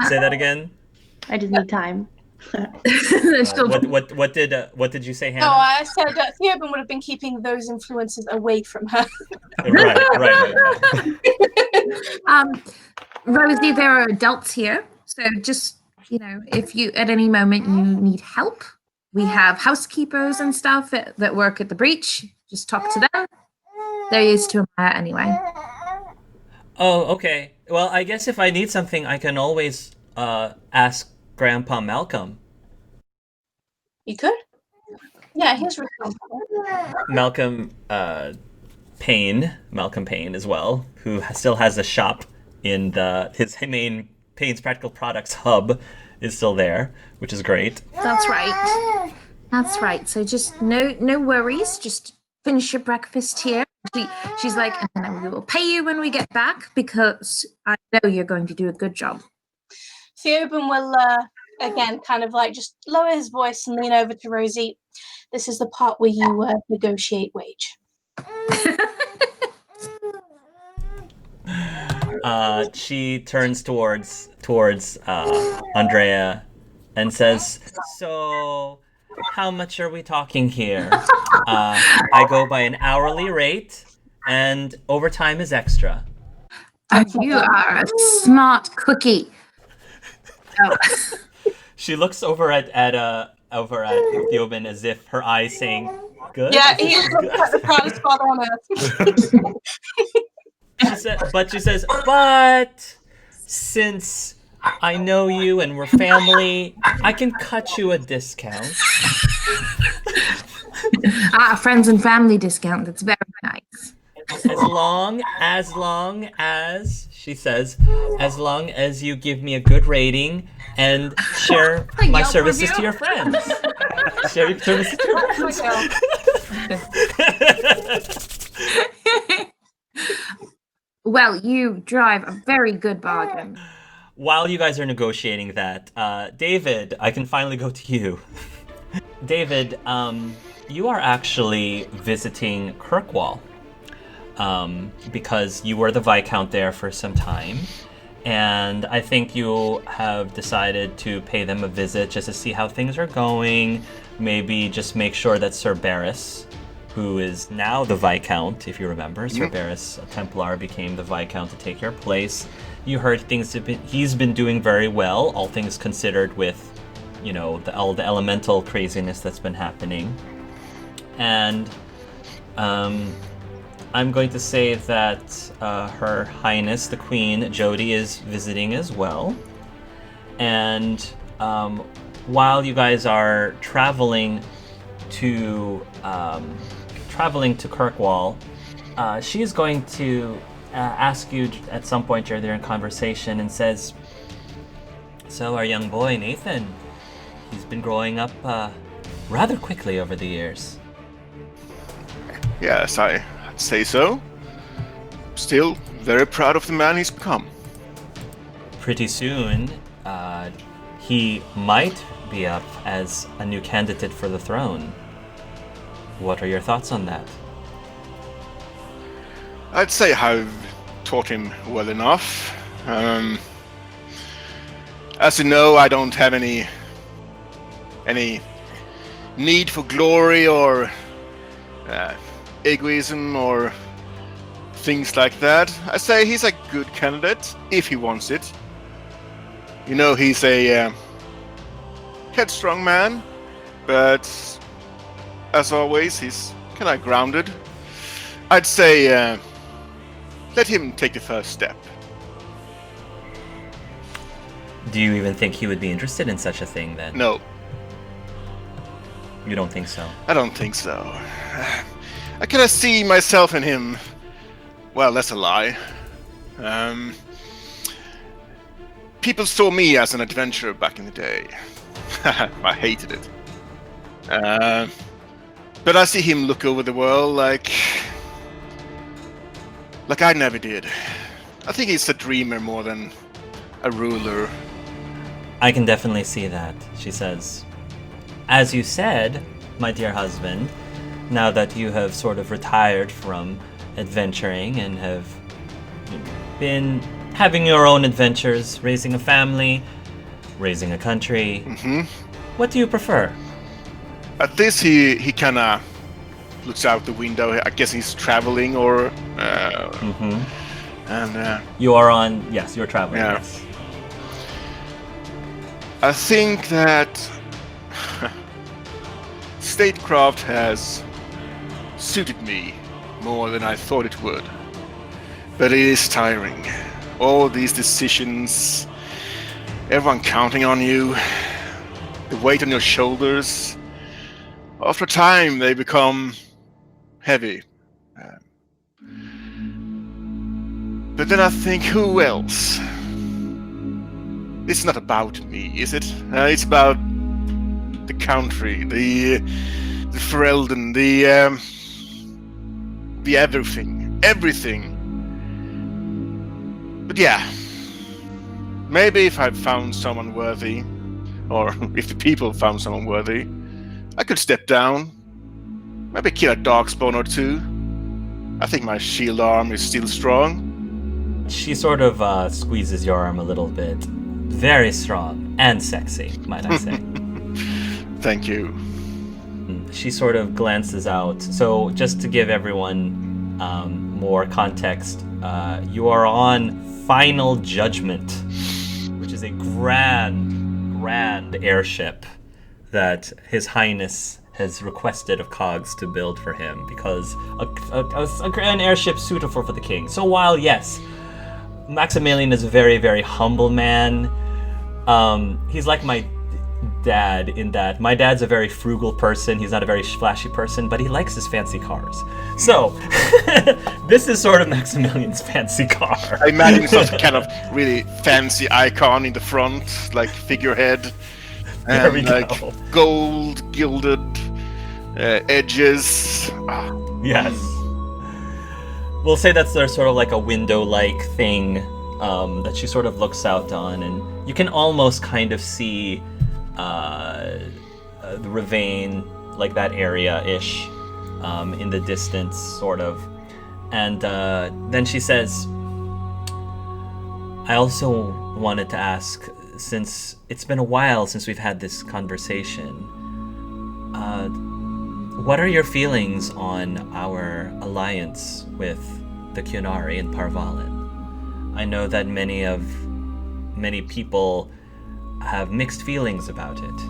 Say that again. I just need time. What did you say, Hannah? No, I said Theoben would have been keeping those influences away from her. Right. Rosie, there are adults here, so just, if you at any moment you need help, we have housekeepers and stuff that work at the breach. Just talk to them. They're used to Amaya anyway. Oh, okay. Well, I guess if I need something, I can always ask Grandpa Malcolm. You could? Yeah, he's responsible. Malcolm Payne as well, who still has a shop in his main Payne's Practical Products hub is still there, which is great. That's right. So just no worries. Just finish your breakfast here. She's like, and then we will pay you when we get back because I know you're going to do a good job. Theoben will again kind of like just lower his voice and lean over to Rosie. This is the part where you negotiate wage. She turns towards Andrea and says, "So, how much are we talking here? I go by an hourly rate, and overtime is extra." You are a smart cookie. Oh. She looks over at Theoben as if her eyes saying, "Good." Yeah, he looks like the proudest father on earth. She says, "But since I know you and we're family, I can cut you a discount." Friends and family discount. That's very nice. As long as she says, as long as you give me a good rating and share my Yelp services review? to your friends. Share your services to your friends. Well, you drive a very good bargain. While you guys are negotiating that, David, I can finally go to you. David, you are actually visiting Kirkwall. Because you were the Viscount there for some time, and I think you have decided to pay them a visit just to see how things are going, maybe just make sure that Sir Barris, who is now the Viscount, if you remember, Sir Barris, a Templar, became the Viscount to take your place. You heard he's been doing very well, all things considered, with, all the elemental craziness that's been happening. And, I'm going to say that Her Highness, the Queen, Jody, is visiting as well. And while you guys are traveling to Kirkwall, she's going to ask you at some point during their conversation and says, "So our young boy, Nathan, he's been growing up rather quickly over the years." Yes, I'd say so. still very proud of the man he's become. Pretty soon, he might be up as a new candidate for the throne. What are your thoughts on that? I'd say I've taught him well enough. As you know, I don't have any need for glory or egoism or things like that. I say he's a good candidate if he wants it. You know, he's a headstrong man, but as always, he's kind of grounded. I'd say let him take the first step. Do you even think he would be interested in such a thing then? No, You don't think so? I don't think so. I kind of see myself in him. Well, that's a lie. People saw me as an adventurer back in the day. I hated it. But I see him look over the world like I never did. I think he's a dreamer more than a ruler. I can definitely see that, she says. As you said, my dear husband, now that you have sort of retired from adventuring and have been having your own adventures, raising a family, raising a country, what do you prefer? At this, he kind of looks out the window. I guess he's traveling or... And You are on... Yes, you're traveling, Yeah. yes. I think that statecraft has suited me more than I thought it would. But it is tiring. All these decisions, everyone counting on you, the weight on your shoulders. After time, they become heavy. But then I think, who else? It's not about me, is it? It's about the country, the Ferelden, the everything. But yeah, maybe if I found someone worthy, or if the people found someone worthy, I could step down, maybe kill a darkspawn or two. I think my shield arm is still strong. She sort of squeezes your arm a little bit. Very strong and sexy, might I say. Thank you. She sort of glances out. So just to give everyone more context, you are on Final Judgment, which is a grand airship that His Highness has requested of Cogs to build for him because an airship suitable for the king. So while, yes, Maximilian is a very, very humble man, he's like my dad in that my dad's a very frugal person. He's not a very flashy person, but he likes his fancy cars. So this is sort of Maximilian's fancy car. I imagine some kind of really fancy icon in the front, like figurehead, and like gold gilded edges. Yes. We'll say that's there's sort of like a window-like thing that she sort of looks out on, and you can almost kind of see the ravine, like that area-ish, in the distance, sort of. And then she says, I also wanted to ask, since it's been a while since we've had this conversation, what are your feelings on our alliance with the Qunari and Parvalin? I know that many people have mixed feelings about it.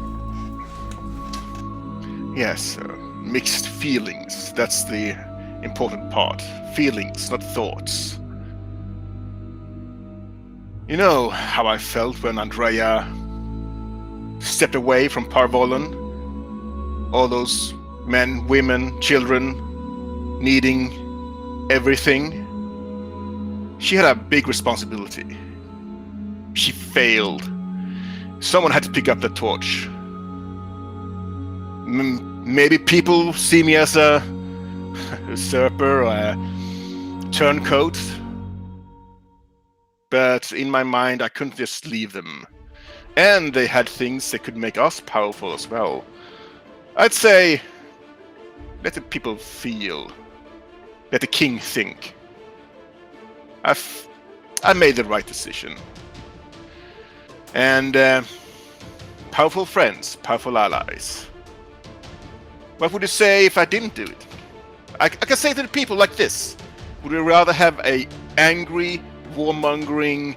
Yes, mixed feelings. That's the important part. Feelings, not thoughts. You know how I felt when Andrea stepped away from Parvalin? All those men, women, children, needing everything. She had a big responsibility. She failed. Someone had to pick up the torch. Maybe people see me as a usurper or a turncoats. But in my mind, I couldn't just leave them. And they had things that could make us powerful as well. I'd say, let the people feel. Let the king think. I made the right decision. And powerful friends, powerful allies. What would you say if I didn't do it? I can say to the people like this. Would you rather have a angry, warmongering,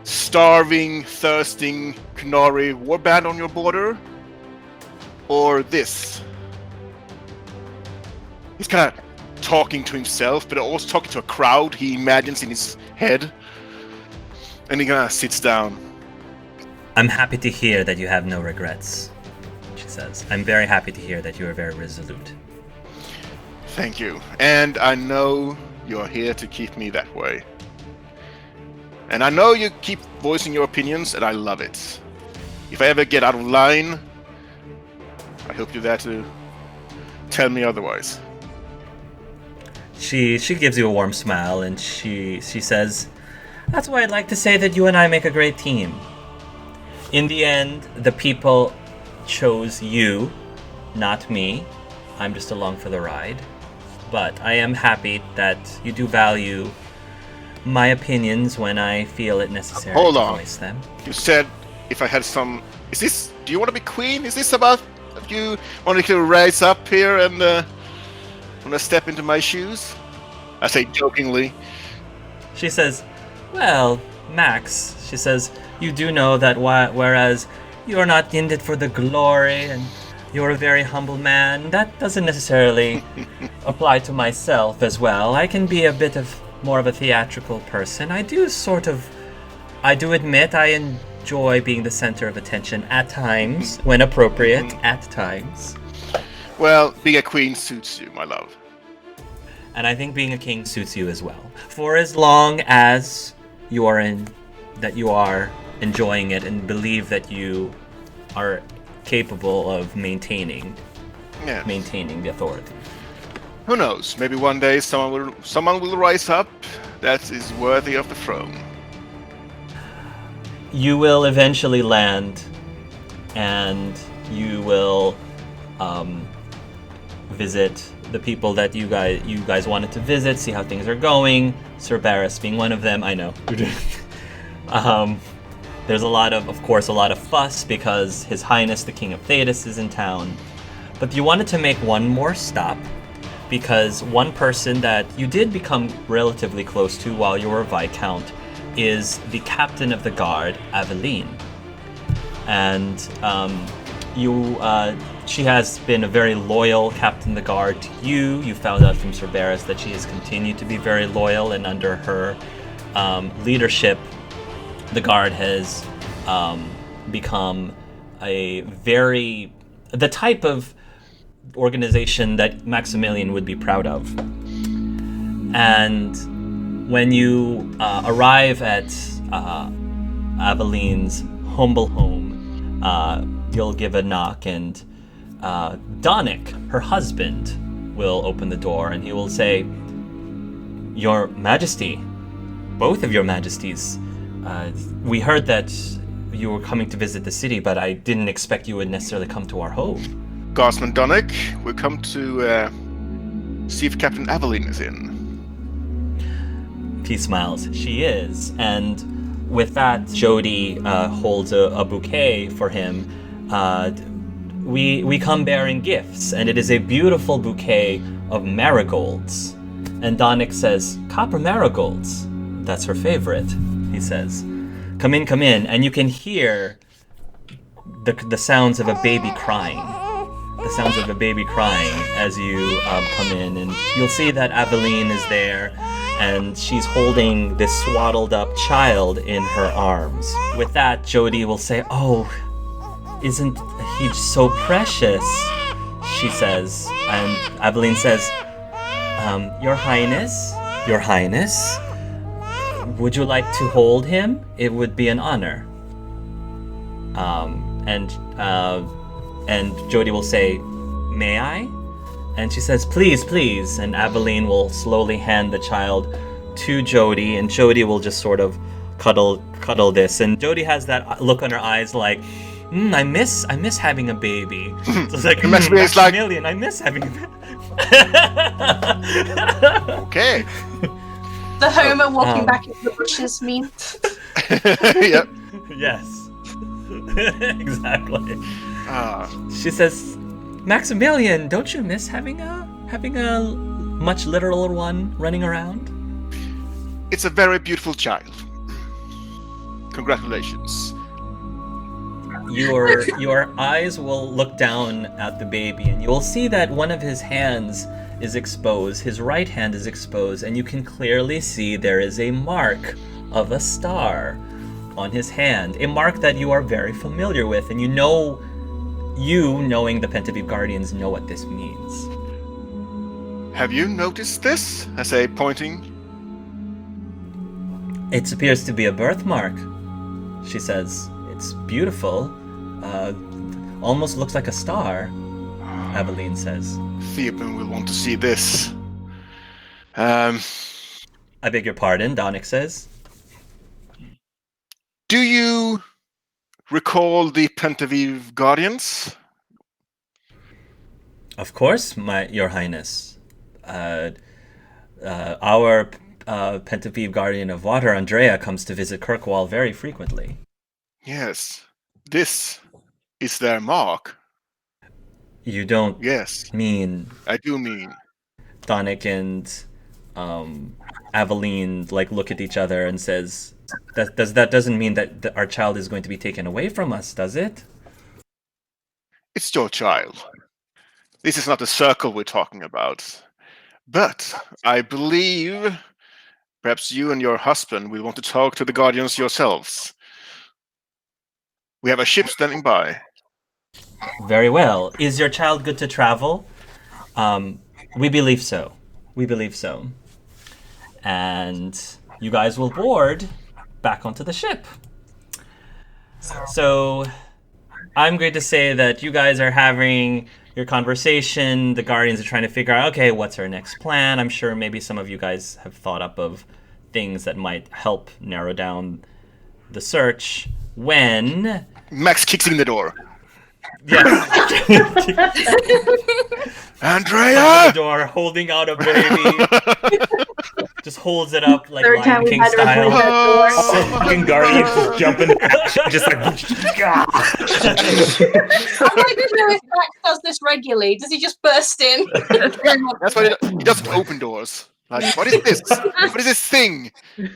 starving, thirsting Kunari warband on your border? Or this? He's kind of talking to himself, but also talking to a crowd he imagines in his head. And he kind of sits down. I'm happy to hear that you have no regrets, she says. I'm very happy to hear that you are very resolute. Thank you. And I know you're here to keep me that way. And I know you keep voicing your opinions, and I love it. If I ever get out of line, I hope you're there to tell me otherwise. She gives you a warm smile, and she says, that's why I'd like to say that you and I make a great team. In the end, the people chose you, not me. I'm just along for the ride. But I am happy that you do value my opinions when I feel it necessary to voice them. You said if I had some... do you want to be queen? Is this about you wanting to rise up here and want to step into my shoes? I say jokingly. She says, well, Max, she says, you do know that whereas you're not in it for the glory and you're a very humble man, that doesn't necessarily apply to myself as well. I can be a bit of more of a theatrical person. I do admit I enjoy being the center of attention at times, when appropriate, at times. Well, being a queen suits you, my love. And I think being a king suits you as well. For as long as you are enjoying it and believe that you are capable of maintaining the authority. Who knows? Maybe one day someone will rise up that is worthy of the throne. You will eventually land, and you will visit the people that you guys wanted to visit, see how things are going. Sir Barris being one of them. I know. There's a lot of fuss because His Highness the King of Thedas is in town. But you wanted to make one more stop because one person that you did become relatively close to while you were Viscount is the captain of the guard, Aveline. And she has been a very loyal captain of the guard to you. You found out from Sir Barris that she has continued to be very loyal, and under her leadership, the guard has become the type of organization that Maximilian would be proud of. And when you arrive at Aveline's humble home, you'll give a knock, and Donick, her husband, will open the door, and he will say, Your Majesty, both of your Majesties, we heard that you were coming to visit the city, but I didn't expect you would necessarily come to our home. Guardsman Donick, we come to see if Captain Aveline is in. He smiles. She is. And with that, Jody holds a bouquet for him. We come bearing gifts, and it is a beautiful bouquet of marigolds. And Donick says, copper marigolds. That's her favorite, he says. Come in, and you can hear the sounds of a baby crying. The sounds of a baby crying as you come in, and you'll see that Aveline is there, and she's holding this swaddled up child in her arms. With that, Jody will say, oh, isn't he so precious? She says, and Aveline says, Your Highness, would you like to hold him? It would be an honor. And Jody will say, may I? And she says, please. And Aveline will slowly hand the child to Jody, and Jody will just sort of cuddle this, and Jody has that look on her eyes like, I miss having a baby. So it's like, Maximilian, I miss having a baby. Okay. The Homer walking back into the bushes meme. Yep. Yes. Exactly. Ah. She says, Maximilian, don't you miss having a much littler one running around? It's a very beautiful child. Congratulations. Your eyes will look down at the baby, and you will see that one of his hands is exposed. His right hand is exposed, and you can clearly see there is a mark of a star on his hand, a mark that you are very familiar with, and knowing the Penta'Viv Guardians know what this means. Have you noticed this? I say, pointing. It appears to be a birthmark, she says. It's beautiful. Almost looks like a star, Aveline says. Theoben will want to see this. I beg your pardon, Donick says. Do you recall the Penta'Viv Guardians? Of course, your Highness. Our Penta'Viv Guardian of Water, Andrea, comes to visit Kirkwall very frequently. Yes. This is their mark. You don't Yes. mean... I do mean. Donick and Aveline look at each other and says, that doesn't mean that our child is going to be taken away from us, does it? It's your child. This is not a circle we're talking about. But I believe perhaps you and your husband will want to talk to the Guardians yourselves. We have a ship standing by. Very well. Is your child good to travel? We believe so. And you guys will board back onto the ship. So I'm going to say that you guys are having your conversation. The Guardians are trying to figure out, okay, what's our next plan? I'm sure maybe some of you guys have thought up of things that might help narrow down the search. When Max kicks in the door. Yes. Andrea! The door, holding out a baby. Just holds it up like Third Lion time we King had to replace style. that door. Fucking Guardians just jumping action, just like. I'd like to know if Max does this regularly. Does he just burst in? That's why he doesn't open doors. Like, what is this? What is this thing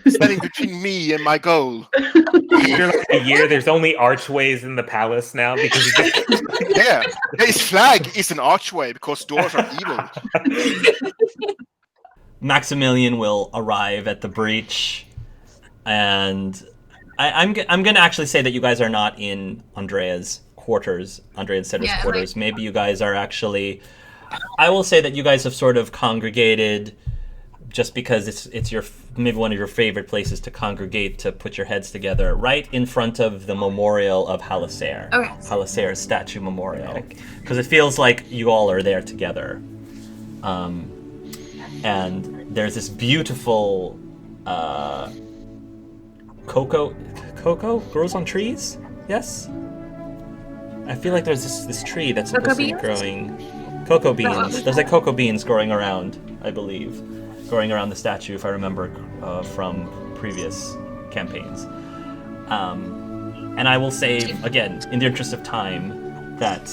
standing between me and my goal? After like a year, there's only archways in the palace now because he just... Yeah, his flag is an archway because doors are evil. Maximilian will arrive at the breach, and I'm going to actually say that you guys are not in Andrea and Cedra's quarters. Maybe you guys are actually... I will say that you guys have sort of congregated just because it's your maybe one of your favorite places to congregate, to put your heads together, right in front of the memorial of Halasair. Okay. Halasair's statue memorial. Because it feels like you all are there together. And there's this beautiful cocoa grows on trees? Yes? I feel like there's this tree that's supposed to be growing. Cocoa beans. There's cocoa beans growing around, I believe. Growing around the statue, if I remember from previous campaigns. And I will say, again, in the interest of time, that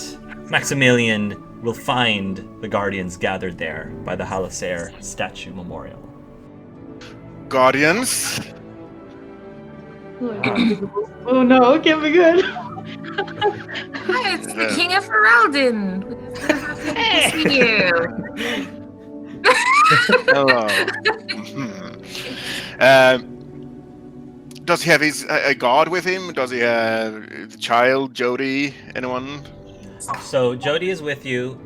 Maximilian will find the Guardians gathered there by the Halasair statue memorial. Guardians? Oh no, it can't be good. Hi, it's the King of Ferelden. Happy to see you. Hello. Does he have a guard with him? Does he have the child, Jody, anyone? So Jody is with you,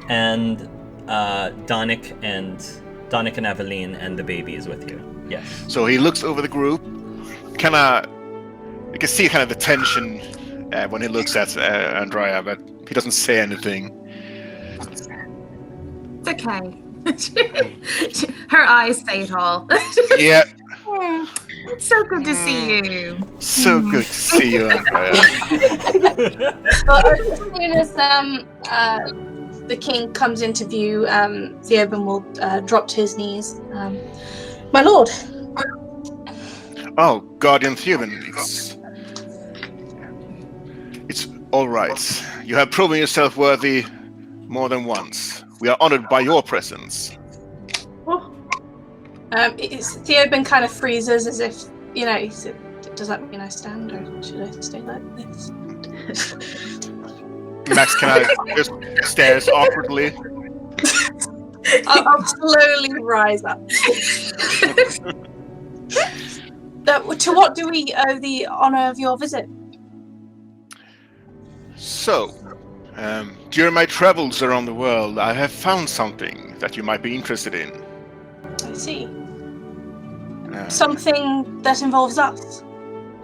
and Donick and Aveline, and the baby is with you. Yes. So he looks over the group. You can see kind of the tension when he looks at Andrea, but he doesn't say anything. It's okay. Her eyes say it all. Yeah, It's so good to see you. so good to see you, Andrea. Well, as soon as the king comes into view, Theoben will drop to his knees. My lord. Oh, Guardian Theoben, it's all right. You have proven yourself worthy more than once. We are honored by your presence. Theoben kind of freezes as if, does that mean I stand or should I stay like this? Max kind of just stares awkwardly. I'll slowly rise up. To what do we owe the honor of your visit? So, during my travels around the world, I have found something that you might be interested in. I see. Something that involves us?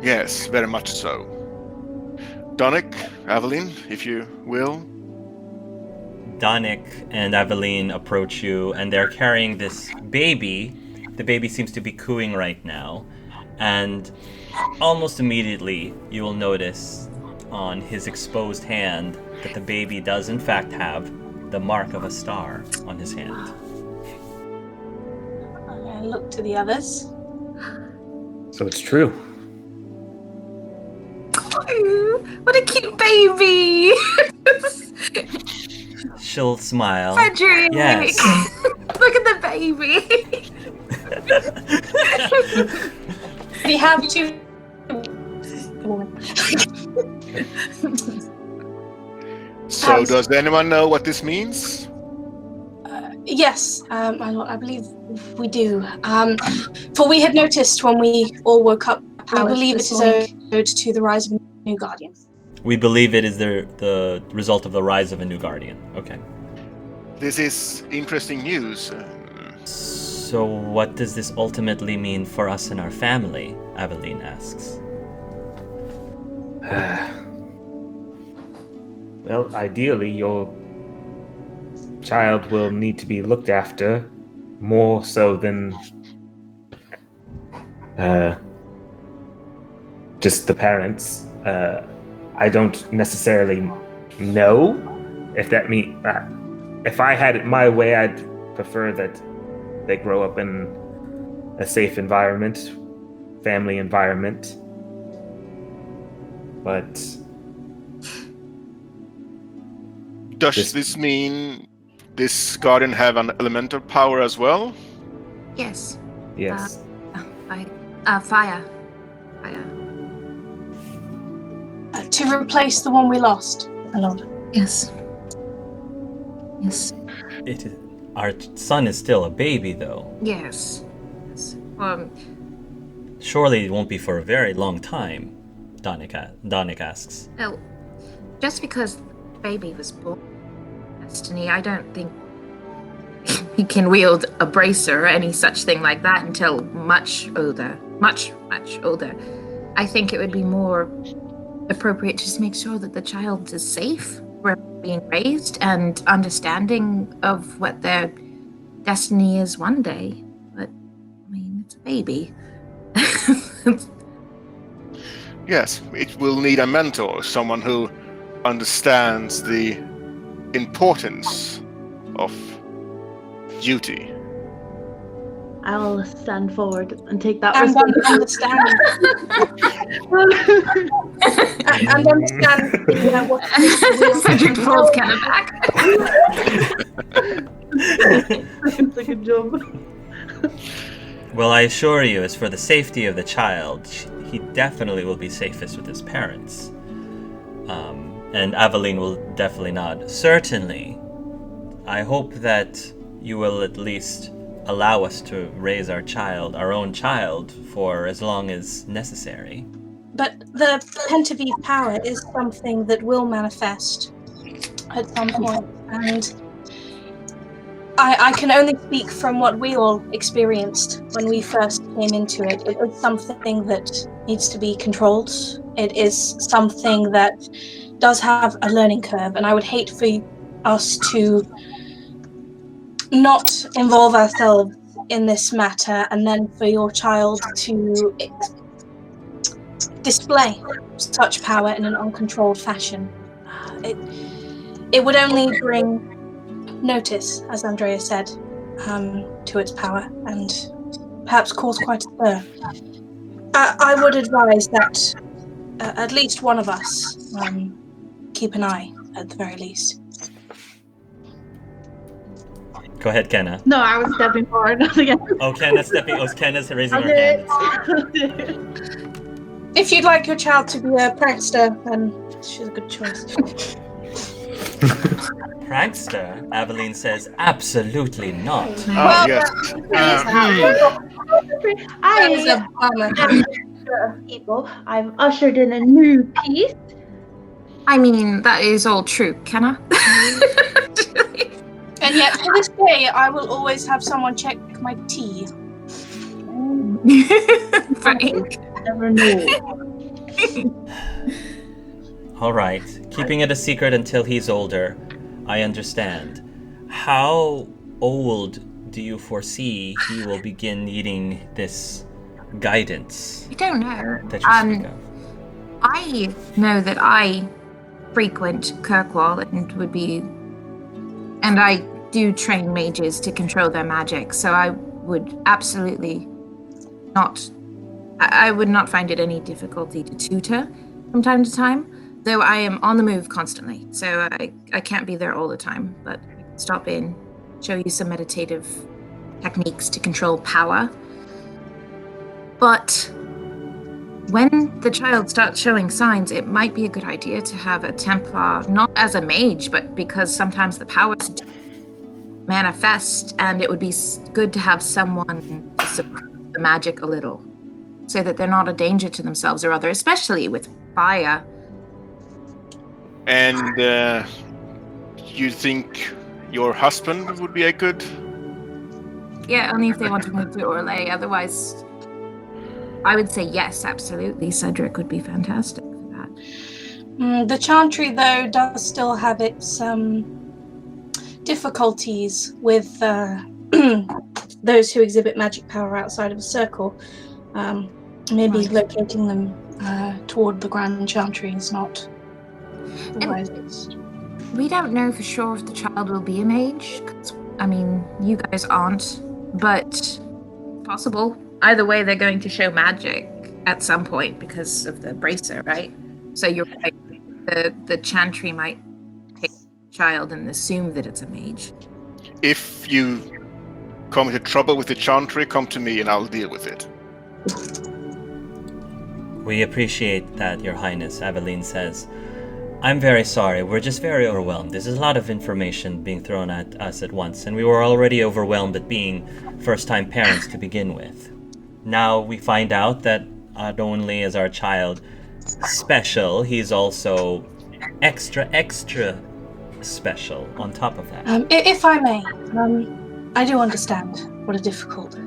Yes, very much so. Donick, Aveline, if you will. Donick and Aveline approach you, and they're carrying this baby. The baby seems to be cooing right now, and almost immediately you will notice on his exposed hand that the baby does in fact have the mark of a star on his hand. I look to the others. So it's true. Oh, what a cute baby! She'll smile. Cedric! Yes. Look at the baby! We have two. So, does anyone know what this means? Yes, my lord, I believe we do. For we had noticed when we all woke up, we believe it is owed to the rise of a new guardian. We believe it is the result of the rise of a new guardian. Okay. This is interesting news. So what does this ultimately mean for us and our family? Aveline asks. Well, ideally, your child will need to be looked after more so than just the parents. I don't necessarily know if that means... if I had it my way, I'd prefer that they grow up in a safe environment, family environment. But... Does this mean this guardian have an elemental power as well? Yes. Yes. Fire. To replace the one we lost, my lord. Yes. Yes. Our son is still a baby, though. Yes. Surely it won't be for a very long time, Donick asks. Well, just because the baby was born Destiny, I don't think he can wield a bracer or any such thing like that until much older. Much older. I think it would be more appropriate to just make sure that the child is safe where being raised and understanding of what their destiny is one day. But, I mean, it's a baby. Yes, it will need a mentor, someone who understands the importance of duty. I'll stand forward and take that And responsibility. understand what Cedric pulls Kenna back. It's a good job. Well, I assure you, as for the safety of the child, he definitely will be safest with his parents. And Aveline will definitely nod. Certainly. I hope that you will at least allow us to raise our own child, for as long as necessary. But the Penta'Viv power is something that will manifest at some point, and I can only speak from what we all experienced when we first came into it. It is something that needs to be controlled. It is something that does have a learning curve, and I would hate for us to not involve ourselves in this matter, and then for your child to display such power in an uncontrolled fashion. It would only bring notice, as Andrea said, to its power, and perhaps cause quite a stir. I would advise that at least one of us keep an eye, at the very least. Go ahead, Kenna. No, I was stepping forward. Oh, Kenna's raising her hand. If you'd like your child to be a prankster, then she's a good choice. Prankster? Aveline says, absolutely not. Well, yes. that is a bummer. People, I've ushered in a new piece. I mean, that is all true, Kenna. And yet, to this day, I will always have someone check my tea. Frank. Never knew. All right. Keeping it a secret until he's older. I understand. How old do you foresee he will begin needing this guidance I don't know. that you speak of? I know that I frequent Kirkwall and I do train mages to control their magic, so I would absolutely not. I would not find it any difficulty to tutor from time to time, though I am on the move constantly, so I can't be there all the time, but I can stop in, show you some meditative techniques to control power. But when the child starts showing signs, it might be a good idea to have a Templar, not as a mage, but because sometimes the powers manifest, and it would be good to have someone to suppress the magic a little, so that they're not a danger to themselves or others, especially with fire. And you think your husband would be a good... Yeah, only if they want to move to Orlais. Otherwise, I would say yes, absolutely. Cedric would be fantastic for that. The Chantry, though, does still have its difficulties with those who exhibit magic power outside of a circle. Maybe locating them toward the Grand Chantry is not the wisest. We don't know for sure if the child will be a mage. 'Cause, I mean, you guys aren't, but possible. Either way, they're going to show magic at some point because of the bracer, right? So you're right. The Chantry might take the child and assume that it's a mage. If you come into trouble with the Chantry, come to me and I'll deal with it. We appreciate that, Your Highness, Aveline says. I'm very sorry, we're just very overwhelmed. There's a lot of information being thrown at us at once, and we were already overwhelmed at being first-time parents to begin with. Now we find out that not only is our child special, he's also extra special on top of that. If I may, I do understand what a difficult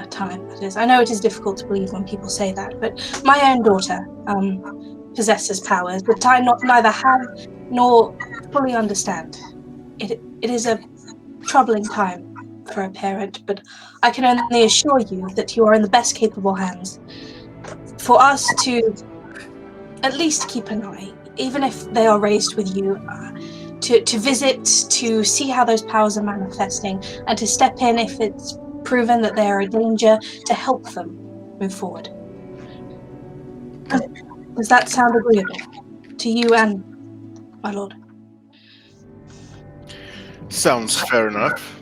time it is. I know it is difficult to believe when people say that, but my own daughter possesses powers that I neither have nor fully understand. It is a troubling time for a parent, but I can only assure you that you are in the best capable hands. For us to at least keep an eye, even if they are raised with you, to visit, to see how those powers are manifesting, and to step in if it's proven that they are a danger, to help them move forward. Does that sound agreeable to you and my lord? Sounds fair enough.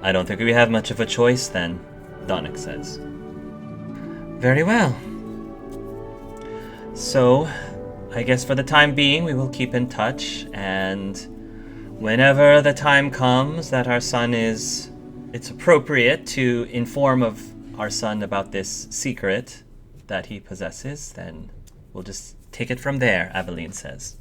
I don't think we have much of a choice then, Donnick says. Very well. So, I guess for the time being we will keep in touch, and whenever the time comes that our son it's appropriate to inform of our son about this secret that he possesses, then we'll just take it from there, Aveline says.